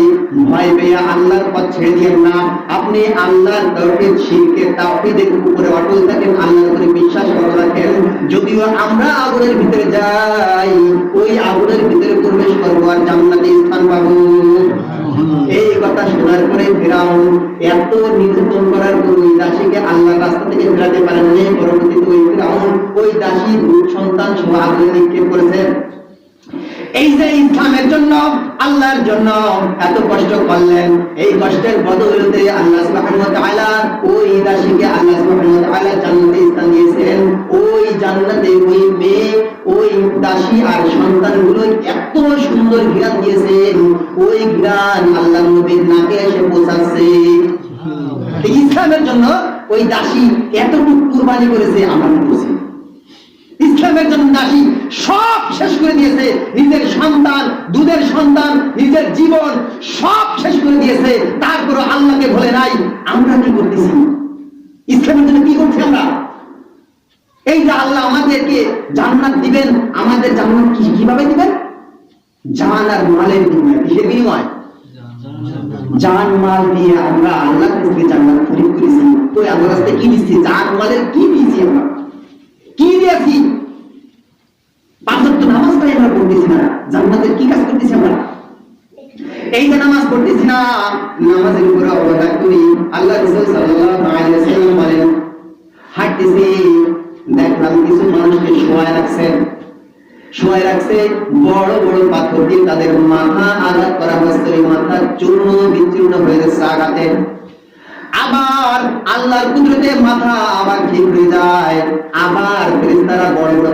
ভয় পেয়ে আল্লাহর পথ ছেড়ে দিয়েন না। আপনি আল্লাহর তাওহীদ শিরকের তাওহীদের উপরে অটল থাকেন, আল্লাহর উপরে বিশ্বাস রাখেন। যদিও আমরা আগুনের ভিতরে যাই, ওই আগুনের ভিতরে প্রবেশ করবো আর জান্নাতে স্থান পাবো। এই কথা শোনার পরে ফিরআউন এত নির্যাতন করার পর ওই দাসীকে আল্লাহর রাস্তা থেকে ফেরাতে পারেননি। পরবর্তীতে ওই ফিরআউন ওই দাসী দুধ সন্তান সহ আগুনে নিক্ষেপ করেছে। এই যে ইসলামের জন্য আল্লাহর জন্য এত কষ্ট করলেন, এই কষ্টের বদৌলতে আল্লাহ সুবহানাহু ওয়া তাআলা ওই দাসীকে আল্লাহ সুবহানাহু ওয়া তাআলা জান্নাতে স্থান দিয়েছেন। ওই জান্নাতে ওই মেয়ে, ওই দাসী আর সন্তানগুলো এত সুন্দর ঘ্রাণ দিয়েছেন, ওই ঘ্রাণ আল্লাহর নবীর নাকে এসে পৌঁছাচ্ছে। ইসলামের জন্য ওই দাসী এতটুকু কুরবানি করেছে, আমরা বলছি ইসলামের জন্য দাসী সব শেষ করে দিয়েছে, নিজের সন্তান, দুধের সন্তান, নিজের জীবন সব শেষ করে দিয়েছে, তারপরে আল্লাহকে ভুলে নাই। আমরা কি করতেছি? ইসলামের জন্য কি করছি আমরা? এই যে আল্লাহ আমাদেরকে জান্নাত দিবেন, আমাদের জান্নাত কিভাবে দিবেন? জান আর মালের বিনিময়ে। কিসের বিনিময়? জান মাল দিয়ে আমরা আল্লাহ থেকে জান্নাত খরিদ করেছি। তো আল্লাহর রাস্তায় কি দিচ্ছি? জান মালের কি দিয়েছি আমরা? কি দিয়েছি? পাঁচ ওয়াক্ত নামাজটাই আমরা পড়তেছি না, জান্নাতের কি কাজ করতেছি আমরা? এই যে নামাজ পড়তেছি না, নামাজের উপরে অবদান করি। আল্লাহ রাসূল সাল্লাল্লাহু আলাইহি ওয়াসাল্লাম বলেন, হাঁটতেছি দেখলাম কিছু মানুষকে শোয়ায় রাখছে, বড় বড় পাথর দিয়ে তাদের মাথা আঘাত করা হচ্ছে, ওই মাথার চূর্ণ বিচূর্ণ হয়ে যাচ্ছে আঘাতে। আবার আল্লাহর কুদরতে মাথা আবার ঠিক হয়ে যায়, আবার ফেরেশতারা বড় বড়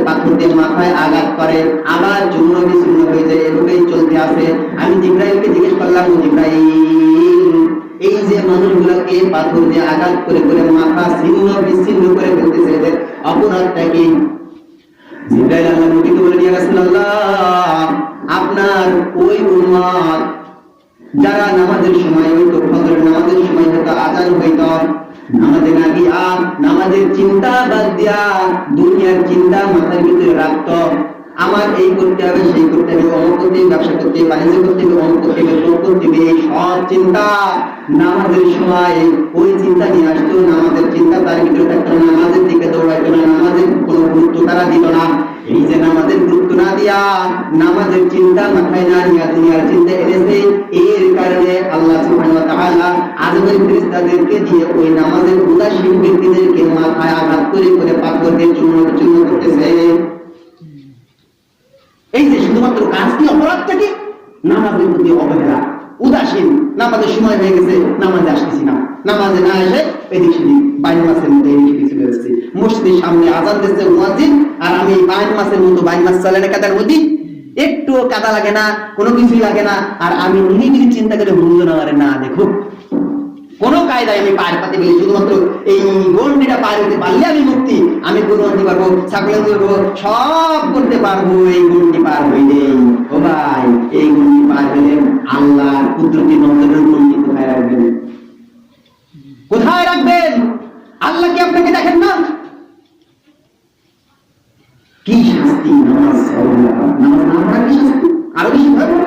পাথর দিয়ে মাথায় আঘাত করে, আবার চূর্ণ বিচূর্ণ হয়ে যায়। এভাবেই চলতে আছে। আমি জিবরাইলকে জিজ্ঞেস করলাম, জিবরাইল, এই যে মানুষগুলোকে পাথর দিয়ে আঘাত করে করে মাথা ছিন্ন বিচ্ছিন্ন করে ফেলতেছে, এদের অপরাধটা কি? জিবরাইল আল্লাহর নবীকে বলে, ইয়া রাসূলুল্লাহ, আপনার ওই উম্মত যারা নামাজের সময় হয়তো ফজরের নামাজের সময় হয়তো আযান হইতো, নামাজে না গিয়া নামাজের চিন্তা বাদ দিয়া দুনিয়ার চিন্তা মাথার ভিতরে রাখতো, আমার এই করতে হবে, সেই করতে হবে, অমুক করতে হবে, ব্যবসা করতে হবে, বাণিজ্য করতে হবে, অমুক করতে হবে, তমুক করতে হবে, এই সব চিন্তা নামাজের সময় ওই চিন্তা নিয়ে আসতো। নামাজের চিন্তা তার ভিতরে থাকতো না, নামাজের দিকে দৌড়াইতো না, নামাজের কোনো গুরুত্ব তারা দিত না। এই যে নামাজের গুরুত্ব না দিয়া, নামাজের চিন্তা মাথায় না নিয়ে দুনিয়ার চিন্তা এনেছে, এর কারণে আল্লাহ সুবহানাহু ওয়া তাআলা আজমের ফেরেশতাদেরকে দিয়ে ওই নামাজের উদাসীন ব্যক্তিদেরকে মাথায় আঘাত করে করে পাথর দিয়ে চূর্ণ বিচূর্ণ করতেছে। এই যে শুধুমাত্র কাজটি, অপরাধটা কি? নামাজের প্রতি অবহেলা, উদাসীন। নামাজের সময় হয়ে গেছে, নামাজে আসতেছি না, নামাজে না এসে এদিক সেদিক বাইন মাসের মতো এদিক সেদিক চলে যাচ্ছে। মসজিদের সামনে আজান দিচ্ছে মুয়াজ্জিন, আর আমি বাইন মাসের মতো, বাইন মাস চলে না কাদার মধ্যে, একটু কাদা লাগে না, কোনো কিছুই লাগে না, আর আমি নিজে চিন্তা করে হুজুর আমারে না দেখো, কোন কায়দায় আমি পার পাতে গেলে শুধুমাত্র এই গন্ডিটা পার হতে পারলে আমি মুক্তি, আমি গরু আনতে পারবো, ছাগল আনতে পারবো, সব করতে পারবো, এই গন্ডি পার হইলে। ও ভাই, এই গন্ডি পার হইলে আল্লাহ কুদরতি নজরের গন্ডি কোথায় রাখবেন? কোথায় রাখবেন? আল্লাহ কি আপনাকে দেখেন না? কি শাস্তি! নামাজ নামাজ না পড়া কি শাস্তি? আরো বেশি ভয়াবহ।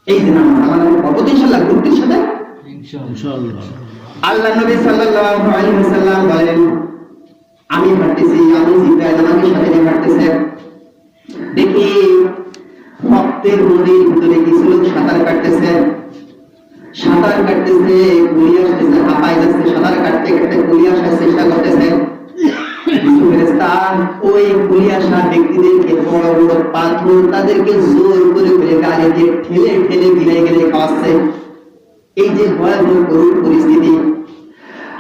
এই যে নামাজ আমাদের কত ইনশাআল্লাহ গুরুত্বের সাথে আল্লাহ নবী সাল্লাল্লাহু আলাইহি ওয়াসাল্লাম বলেন, আমি হাঁটতেছি, আমি জিবরাইল আমাকে সাথে নিয়ে হাঁটতেছে, দেখি রক্তের নদীর ভিতরে কিছু লোক সাঁতার কাটতেছে, কুলি আসতেছে, হাঁপায় যাচ্ছে, সাঁতার কাটতে কাটতে কুলি আসার চেষ্টা করতেছে। কিছু ফেরেশতা ওই কুলি আসা ব্যক্তিদেরকে বড় বড় পাথর তাদেরকে জোর করে করে গালে দিয়ে ঠেলে ঠেলে গিলে গিলে খাওয়াচ্ছে। এই যে ভয়াবহ করুণ পরিস্থিতি,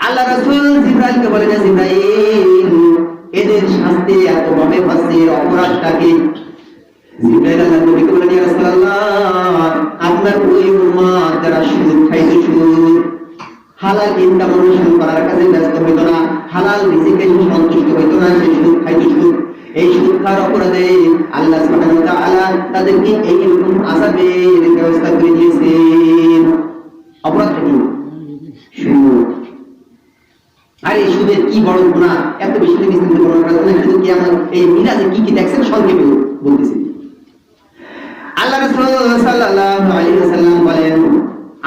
আল্লাহ রাসূল জিবরাইলকে বলেন, জিবরাইল, এদের শাস্তি এত ভাবে হচ্ছে, অপরাধটা কি? জিবরাইল আল্লাহর নবীকে বলেন, ইয়া রাসূলুল্লাহ, আপনার ওই উম্মত যারা সুদ খাইতো, সুদ হালাল ইনকাম অনুসরণ করার কাজে ব্যস্ত হইতো না, হালাল রিজিকে সন্তুষ্ট হইতো না, সেই সুদ খাইতো, সুদ। এই সুদ খাওয়ার অপরাধে আল্লাহ সুবহানাহু ওয়া তাআলা তাদেরকে এইরকম আযাবের ব্যবস্থা করে দিয়েছেন। অপরাধটা কি? সুদ। আর এই সুদের কি বড় গুনাহ, এত বেশি বিস্তারিত বর্ণনা করা যায় না। শুধু কি আমার এই মিরাজে কি কি দেখছেন সংক্ষেপে বলতেছি। আল্লাহ রাসূল সাল্লাল্লাহু আলাইহি ওয়াসাল্লাম বলেন,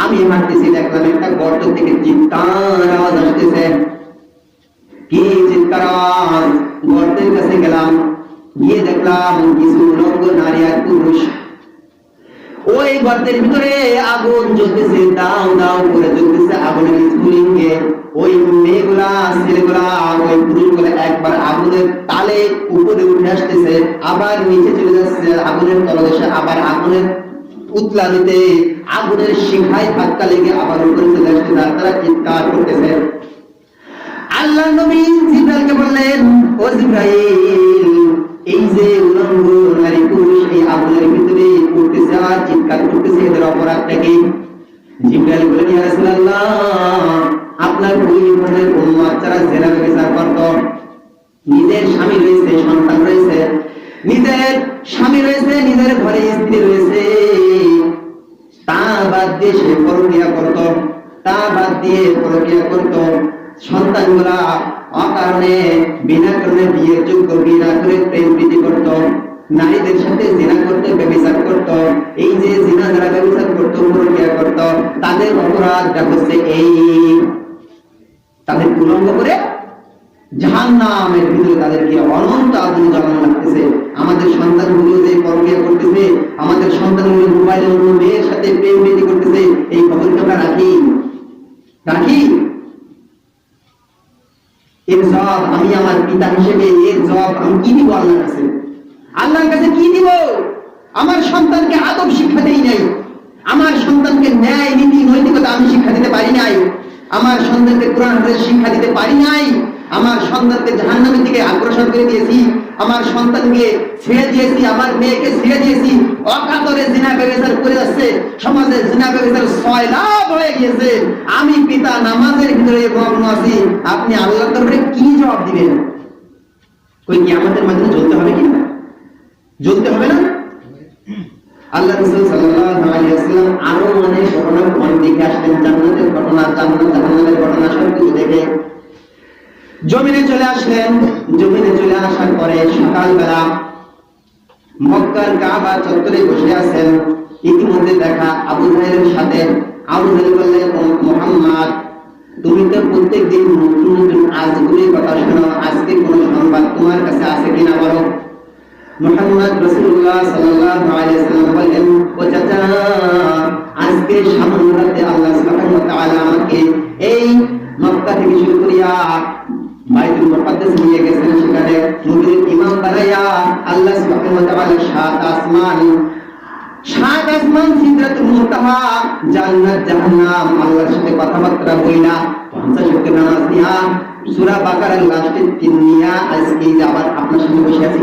আমি হাঁটতেছি, দেখলাম একটা গর্ত থেকে চিৎকার আওয়াজ আসতেছে। কি চিৎকার আওয়াজ? গর্তের কাছে গেলাম, গিয়ে দেখলাম কিছু উলঙ্গ নারী আর পুরুষ ওই গর্তের ভিতরে আগুন জ্বলতেছে, দাও দাও করে জ্বলতেছে আগুনের স্ফুলিঙ্গে। ওই মেয়েগুলা, ছেলেগুলা, ওই পুরুষগুলা একবার আগুনের তালে উপরে উঠে আসতেছে, আবার নিচে চলে যাচ্ছে আগুনের তলদেশে, আবার আগুনের উতলানিতে আগুনের শিখায় ধাক্কা লেগে আবার উপরে চলে আসছে, তারা চিৎকার করতেছে। আল্লাহ নবী জিবরাইলকে বললেন, ও জিবরাইল, এই যে উলঙ্গ নারী পুরুষ এই আগুনের ভিতরে উঠতেছে আর চিৎকার করতেছে, এদের অপরাধটা কি? জিবরাইল বললেন, ইয়া রাসূলুল্লাহ, আপনার পরিবারের উম্মত যারা জেনা ব্যভিচার করত, নিজের স্বামী রয়েছে, সন্তান রয়েছে, নিজের স্বামী রয়েছে, নিজের ঘরে স্ত্রী রয়েছে, তা বাদ দিয়ে সে পরকীয়া করত, তা বাদ দিয়ে পরকীয়া করত, সন্তানগুলা অকারণে বিনা কারণে বিয়ের যোগ্য বিনা করে প্রেম প্রীতি করত, নারীদের সাথে জিনা করতে ব্যভিচার করত। এই যে জিনা যারা ব্যভিচার করত, পরকীয়া করত, তাদের অপরাধটা হচ্ছে এই, তাদের উলঙ্গ করে জাহান্নামের ভিতরে তাদেরকে অনন্ত আগুনে জ্বালানো লাগতেছে। আমাদের সন্তানগুলো যে পরকীয়া করতেছে, আমাদের সন্তানগুলো মোবাইলে অন্য মেয়ের সাথে প্রেম প্রীতি করতেছে, এই খবরটা আমরা রাখি রাখি এর জবাব আমি আমার পিতা হিসেবে এর জবাব আমি কি দিব আল্লাহর কাছে? আল্লাহর কাছে কি দিব? আমার সন্তানকে আদব শিক্ষা দেই নাই, আমার সন্তানকে ন্যায় নীতি নৈতিকতা আমি শিক্ষা দিতে পারি নাই, আমার সন্তানকে কোরআন হাদিস শিক্ষা দিতে পারি নাই, আমার সন্তানকে জাহান্নামের দিকে অগ্রসর করে দিয়েছি, আমার সন্তানকে ছেড়ে দিয়েছি, আমার মেয়েকে ছেড়ে দিয়েছি, অকাতরে জিনা ব্যভিচার করে যাচ্ছে, সমাজে জিনা ব্যভিচার সয়লাভ হয়ে গিয়েছে, আমি পিতা নামাজের ভিতরে মগ্ন আছি, আপনি আল্লাহর দরবারে কি জবাব দিবেন? ওই কিয়ামতের মাঝে জ্বলতে হবে কি না? জ্বলতে হবে না? আল্লাহ রাসূল সাল্লাল্লাহু আলাইহি ওয়াসাল্লাম আরো অনেক ঘটনা দেখে আসলেন, জান্নাতের ঘটনা, জাহান্নামের ঘটনা সবকিছু দেখে জমিনে চলে আসলেন। জমিনে চলে আসার পরে সকালবেলা মক্কার কাবা চত্বরে বসে আছেন, ইতিমধ্যে দেখা আবু জাহেলের সাথে। আবু জাহেল বললেন, মুহাম্মদ, তুমি তো প্রত্যেকদিন নতুন নতুন আজগুলির কথা শোনো, আজকে কোন সংবাদ তোমার কাছে আছে কিনা বলো। মুহাম্মদ রাসূলুল্লাহ সাল্লাল্লাহু আলাইহি ওয়াসাল্লাম বললেন, ও চাচা, আজকে সামনে রাতে আল্লাহ সুবহানাহু ওয়া তাআলা আমাকে এই মক্কা থেকে শুরু করিয়া বাইতুল মুকাদ্দাস নিয়ে গেছেন, সেখানে নবীর ইমাম বানাইয়া আল্লাহ সুবহানাহু ওয়া তাআলা সাত আসমান সিদরাতুল মুনতাহা, জান্নাত জাহান্নাম, আল্লাহর সাথে কথাবার্তা বইলা 50 ওয়াক্ত নামাজ নিয়া সূরা বাকারার লাস্টের 3 নিয়া আজকে আবার আপনার সামনে বসে আছি।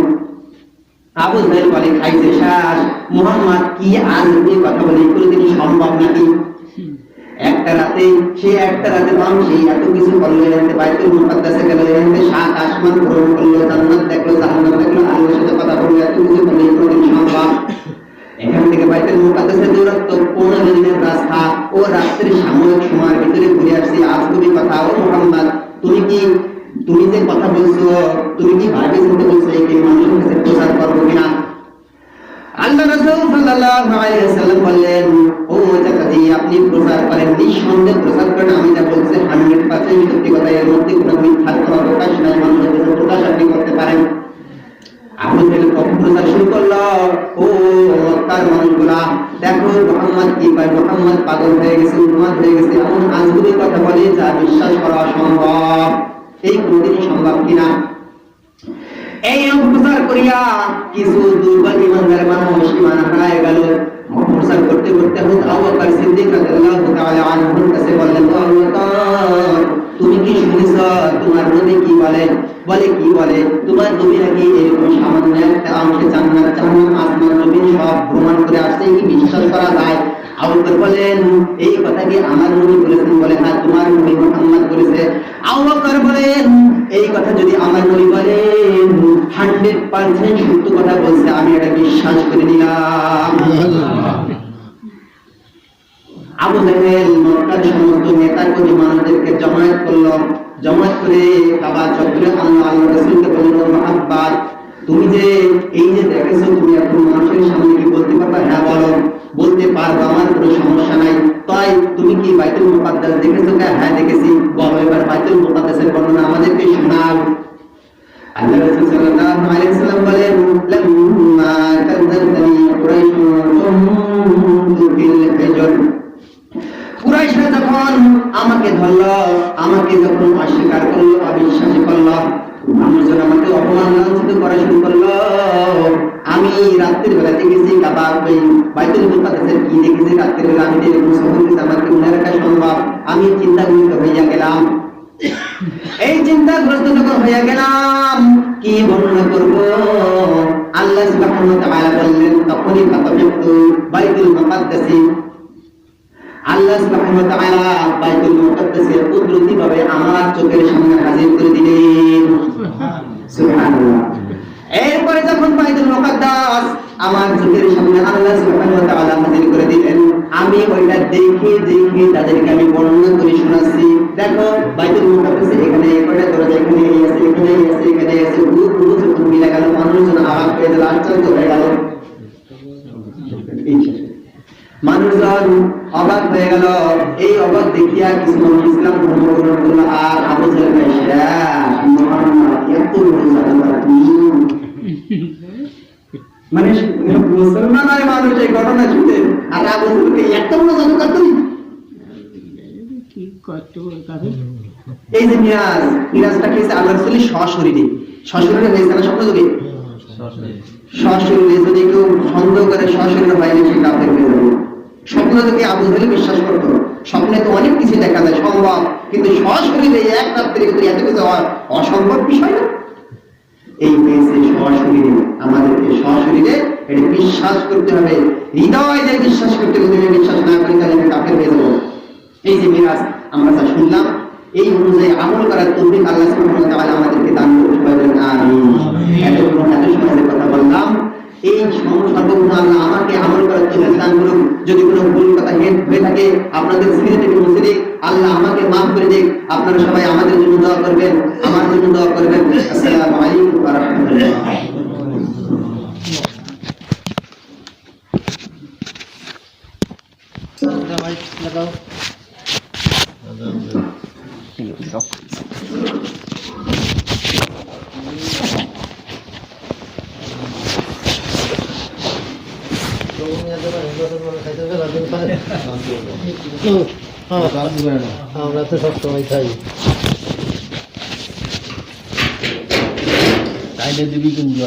আবু জাহেল বলে, খাইছে শ্বাস, মুহাম্মদ কি আজকে কথা বলে কোনদিন সম্ভব নাকি? একটা রাতে সেই এত কিছু করলো, বাইতুল মুকাদ্দাসে গেল, সাত আসমান ভ্রমণ করলো, জান্নাত দেখলো, জাহান্নাম দেখলো, আল্লাহর সাথে কথা বললো, এত কিছু করলে কোনদিন সম্ভব? এখান থেকে বাইতুল মুকাদ্দাসের দূরত্ব 15 দিনের রাস্তা, ও রাত্রির সাময়িক সময়ের ভিতরে ঘুরে আসছি, আজ তুমি কথা। ও মুহাম্মদ, তুমি যে কথা বলছো, তুমি কি ভাবে চিন্তা বলছো এই মানুষের কাছে প্রচার করবো কিনা? আল্লাহ রাসূল সাল্লাল্লাহু আলাইহি ওয়াসাল্লাম বললেন, ও চাচাজি, আপনি প্রচার করেন, নিঃসন্দেহে প্রচার করেন, আমি যা বলছি 100% সত্যি কথা, এর মধ্যে কোনো মিথ্যার কোনো অবকাশ নাই, মানুষের কাছে প্রকাশ আপনি করতে পারেন। আবু জাহেল কখন প্রচার শুরু করলো, ও মক্কার মানুষগুলা দেখো মুহাম্মদ কি পায়, মুহাম্মদ পাগল হয়ে গেছে, উন্মাদ হয়ে গেছে, এমন আজগুবি কথা বলে যা বিশ্বাস করা অসম্ভব, এই কোনদিনই সম্ভব কিনা? এই প্রচার করিয়া কিছু দুর্বল ইমানদার মানুষ ঈমান হারায় গেল। প্রচার করতে করতে আবু বকর সিদ্দিক রাদিয়াল্লাহু তাআলা আনহুর কাছে বললেন, ও আবু বকর, তুমি কি শুনেছ তোমার নবী কি বলেন? বলে, কি বলে? তোমার নবী নাকি এরকম সামান্য একটা অংশে জান্নাত জাহান্নাম আসমান জমিন সব ভ্রমণ করে আসছে, কি বিশ্বাস করা যায়? আবু বকর বলেন, এই কথা কি আমার নবী বলেছেন? বলে, হ্যাঁ, তোমার নবী মুহাম্মদ বলেছে। আবু বকর বলেন, এই কথা যদি আমার নবী বলেন 100% সত্য কথা বলছে, আমি এটা বিশ্বাস করে নিলাম। আবু জাহেল মক্কার সমস্ত নেতাকর্মী মানুষদেরকে জমায়েত করলো, জমায়েত করে কাবা চত্বরে আল্লাহ রাসূলকে বলল, মুহাম্মদ, তুমি যে এই যে দেখেছো, তুমি এখন মানুষের সামনে কি বলতে পারবা? হ্যাঁ বলো। বলতে পারবো, আমার কোনো সমস্যা নাই। তাই তুমি কি বাইতুল মুকাদ্দাস দেখেছো? হ্যাঁ দেখেছি। বলো এবার বাইতুল মুকাদ্দাসের বর্ণনা আমাদেরকে শোনাও। আল্লাহ রাসূল সাল্লাল্লাহু আলাইহি ওয়াসাল্লাম বলেন, লাম্মা কাযাবানি কুরাইশুন বিল হিজর, কুরাইশরা যখন আমাকে ধরলো, আমাকে যখন অস্বীকার করলো, অবিশ্বাসী করলো, মানুষজন আমাকে অপমান লাঞ্ছিত করা শুরু করলো। আমি রাত্রির বেলা দেখেছি কাবা বাইতুল মুকাদ্দাসের কি দেখেছি রাত্রির বেলা আমি এরকম সফর করেছি, আমার কি মনে রাখা সম্ভব? আমি চিন্তাগ্রস্ত হইয়া গেলাম। এই চিন্তাগ্রস্ত যখন হইয়া গেলাম, কি বর্ণনা করব? আল্লাহ সুবহানাহু ওয়া তাআলা বললেন, তখনই ফাতাবিতু বাইতুল মুকাদ্দাসি, আল্লাহ সুবহানাহু ওয়া তাআলা বাইতুল মুকাদ্দাসের কুদরতিভাবে আমার চোখের সামনে হাজির করে দিলেন। সুবহানাল্লাহ। এরপরে যখন বাইতুল মুকাদ্দাস আমার চোখের সামনে আল্লাহ সুবহানাহু ওয়া তাআলা হাজির করে দিলেন, আমি ওইটা দেখে দেখে তাদেরকে আমি বর্ণনা করে শোনাচ্ছি। দেখো বাইতুল মুকাদ্দাসে এখানে কয়টা দরজা, এখানে এই আছে, এখানে এই আছে, এখানে এই আছে, পুরো যখন মিলে গেল, মানুষজন আওয়াজ পেয়ে গেল, আশ্চর্য হয়ে গেল। মানুষজন অবাক হয়ে গেল। এই অবাক দেখিয়া কিছু মানুষ ইসলাম ধর্ম গ্রহণ করলো। আর আবু জাহেল মানে মুসলমান মানুষ এই ঘটনা শুনে, আর আবু জাহেলকে এত বড় জাদুকর তুই। এই যে মিরাজটা কি আল্লাহ রাসূলের সশরীরে হয়েছে না স্বপ্নযোগে? সশরীরে যদি কেউ সন্দেহ করে সশরীরে বাইরে সে কাফের হয়ে যাবে। স্বপ্ন থেকে আবু জাহেল বিশ্বাস করতো। স্বপ্নে তো অনেক কিছু দেখা যায় সম্ভব, কিন্তু সশরীরে এক রাত্রির ভিতরে এত কিছু অসম্ভব বিষয় না। এই পেয়েছে সশরীরে, আমাদেরকে সশরীরে এটা বিশ্বাস করতে হবে, হৃদয় দিয়ে বিশ্বাস করতে হবে। যদি বিশ্বাস না করি তাহলে আমি কাফের হয়ে যাবো। এই যে মিরাজ আমরা যা শুনলাম, এই অনুযায়ী আমল করার তৌফিক আল্লাহ সুবহানাহু ওয়া তাআলা আমাদেরকে দান করুন। সবাই বলেন আমিন। এত সময় কথা বললাম, এই সর্বগুণ আল্লাহ আমাকে আমল করার তৌফিক দান করুন। যদি কোনো ভুল কথা হয়ে থাকে আপনাদের সিনে থেকে মুছে আল্লাহ আমাকে মাফ করে দিক। আপনারা সবাই আমাদের জন্য দোয়া করবেন, আমার জন্য দোয়া করবেন। আসসালামু আলাইকুম ওয়া রাহমাতুল্লাহ। আমরা তো সবসময় খাই। দিবি কিন্তু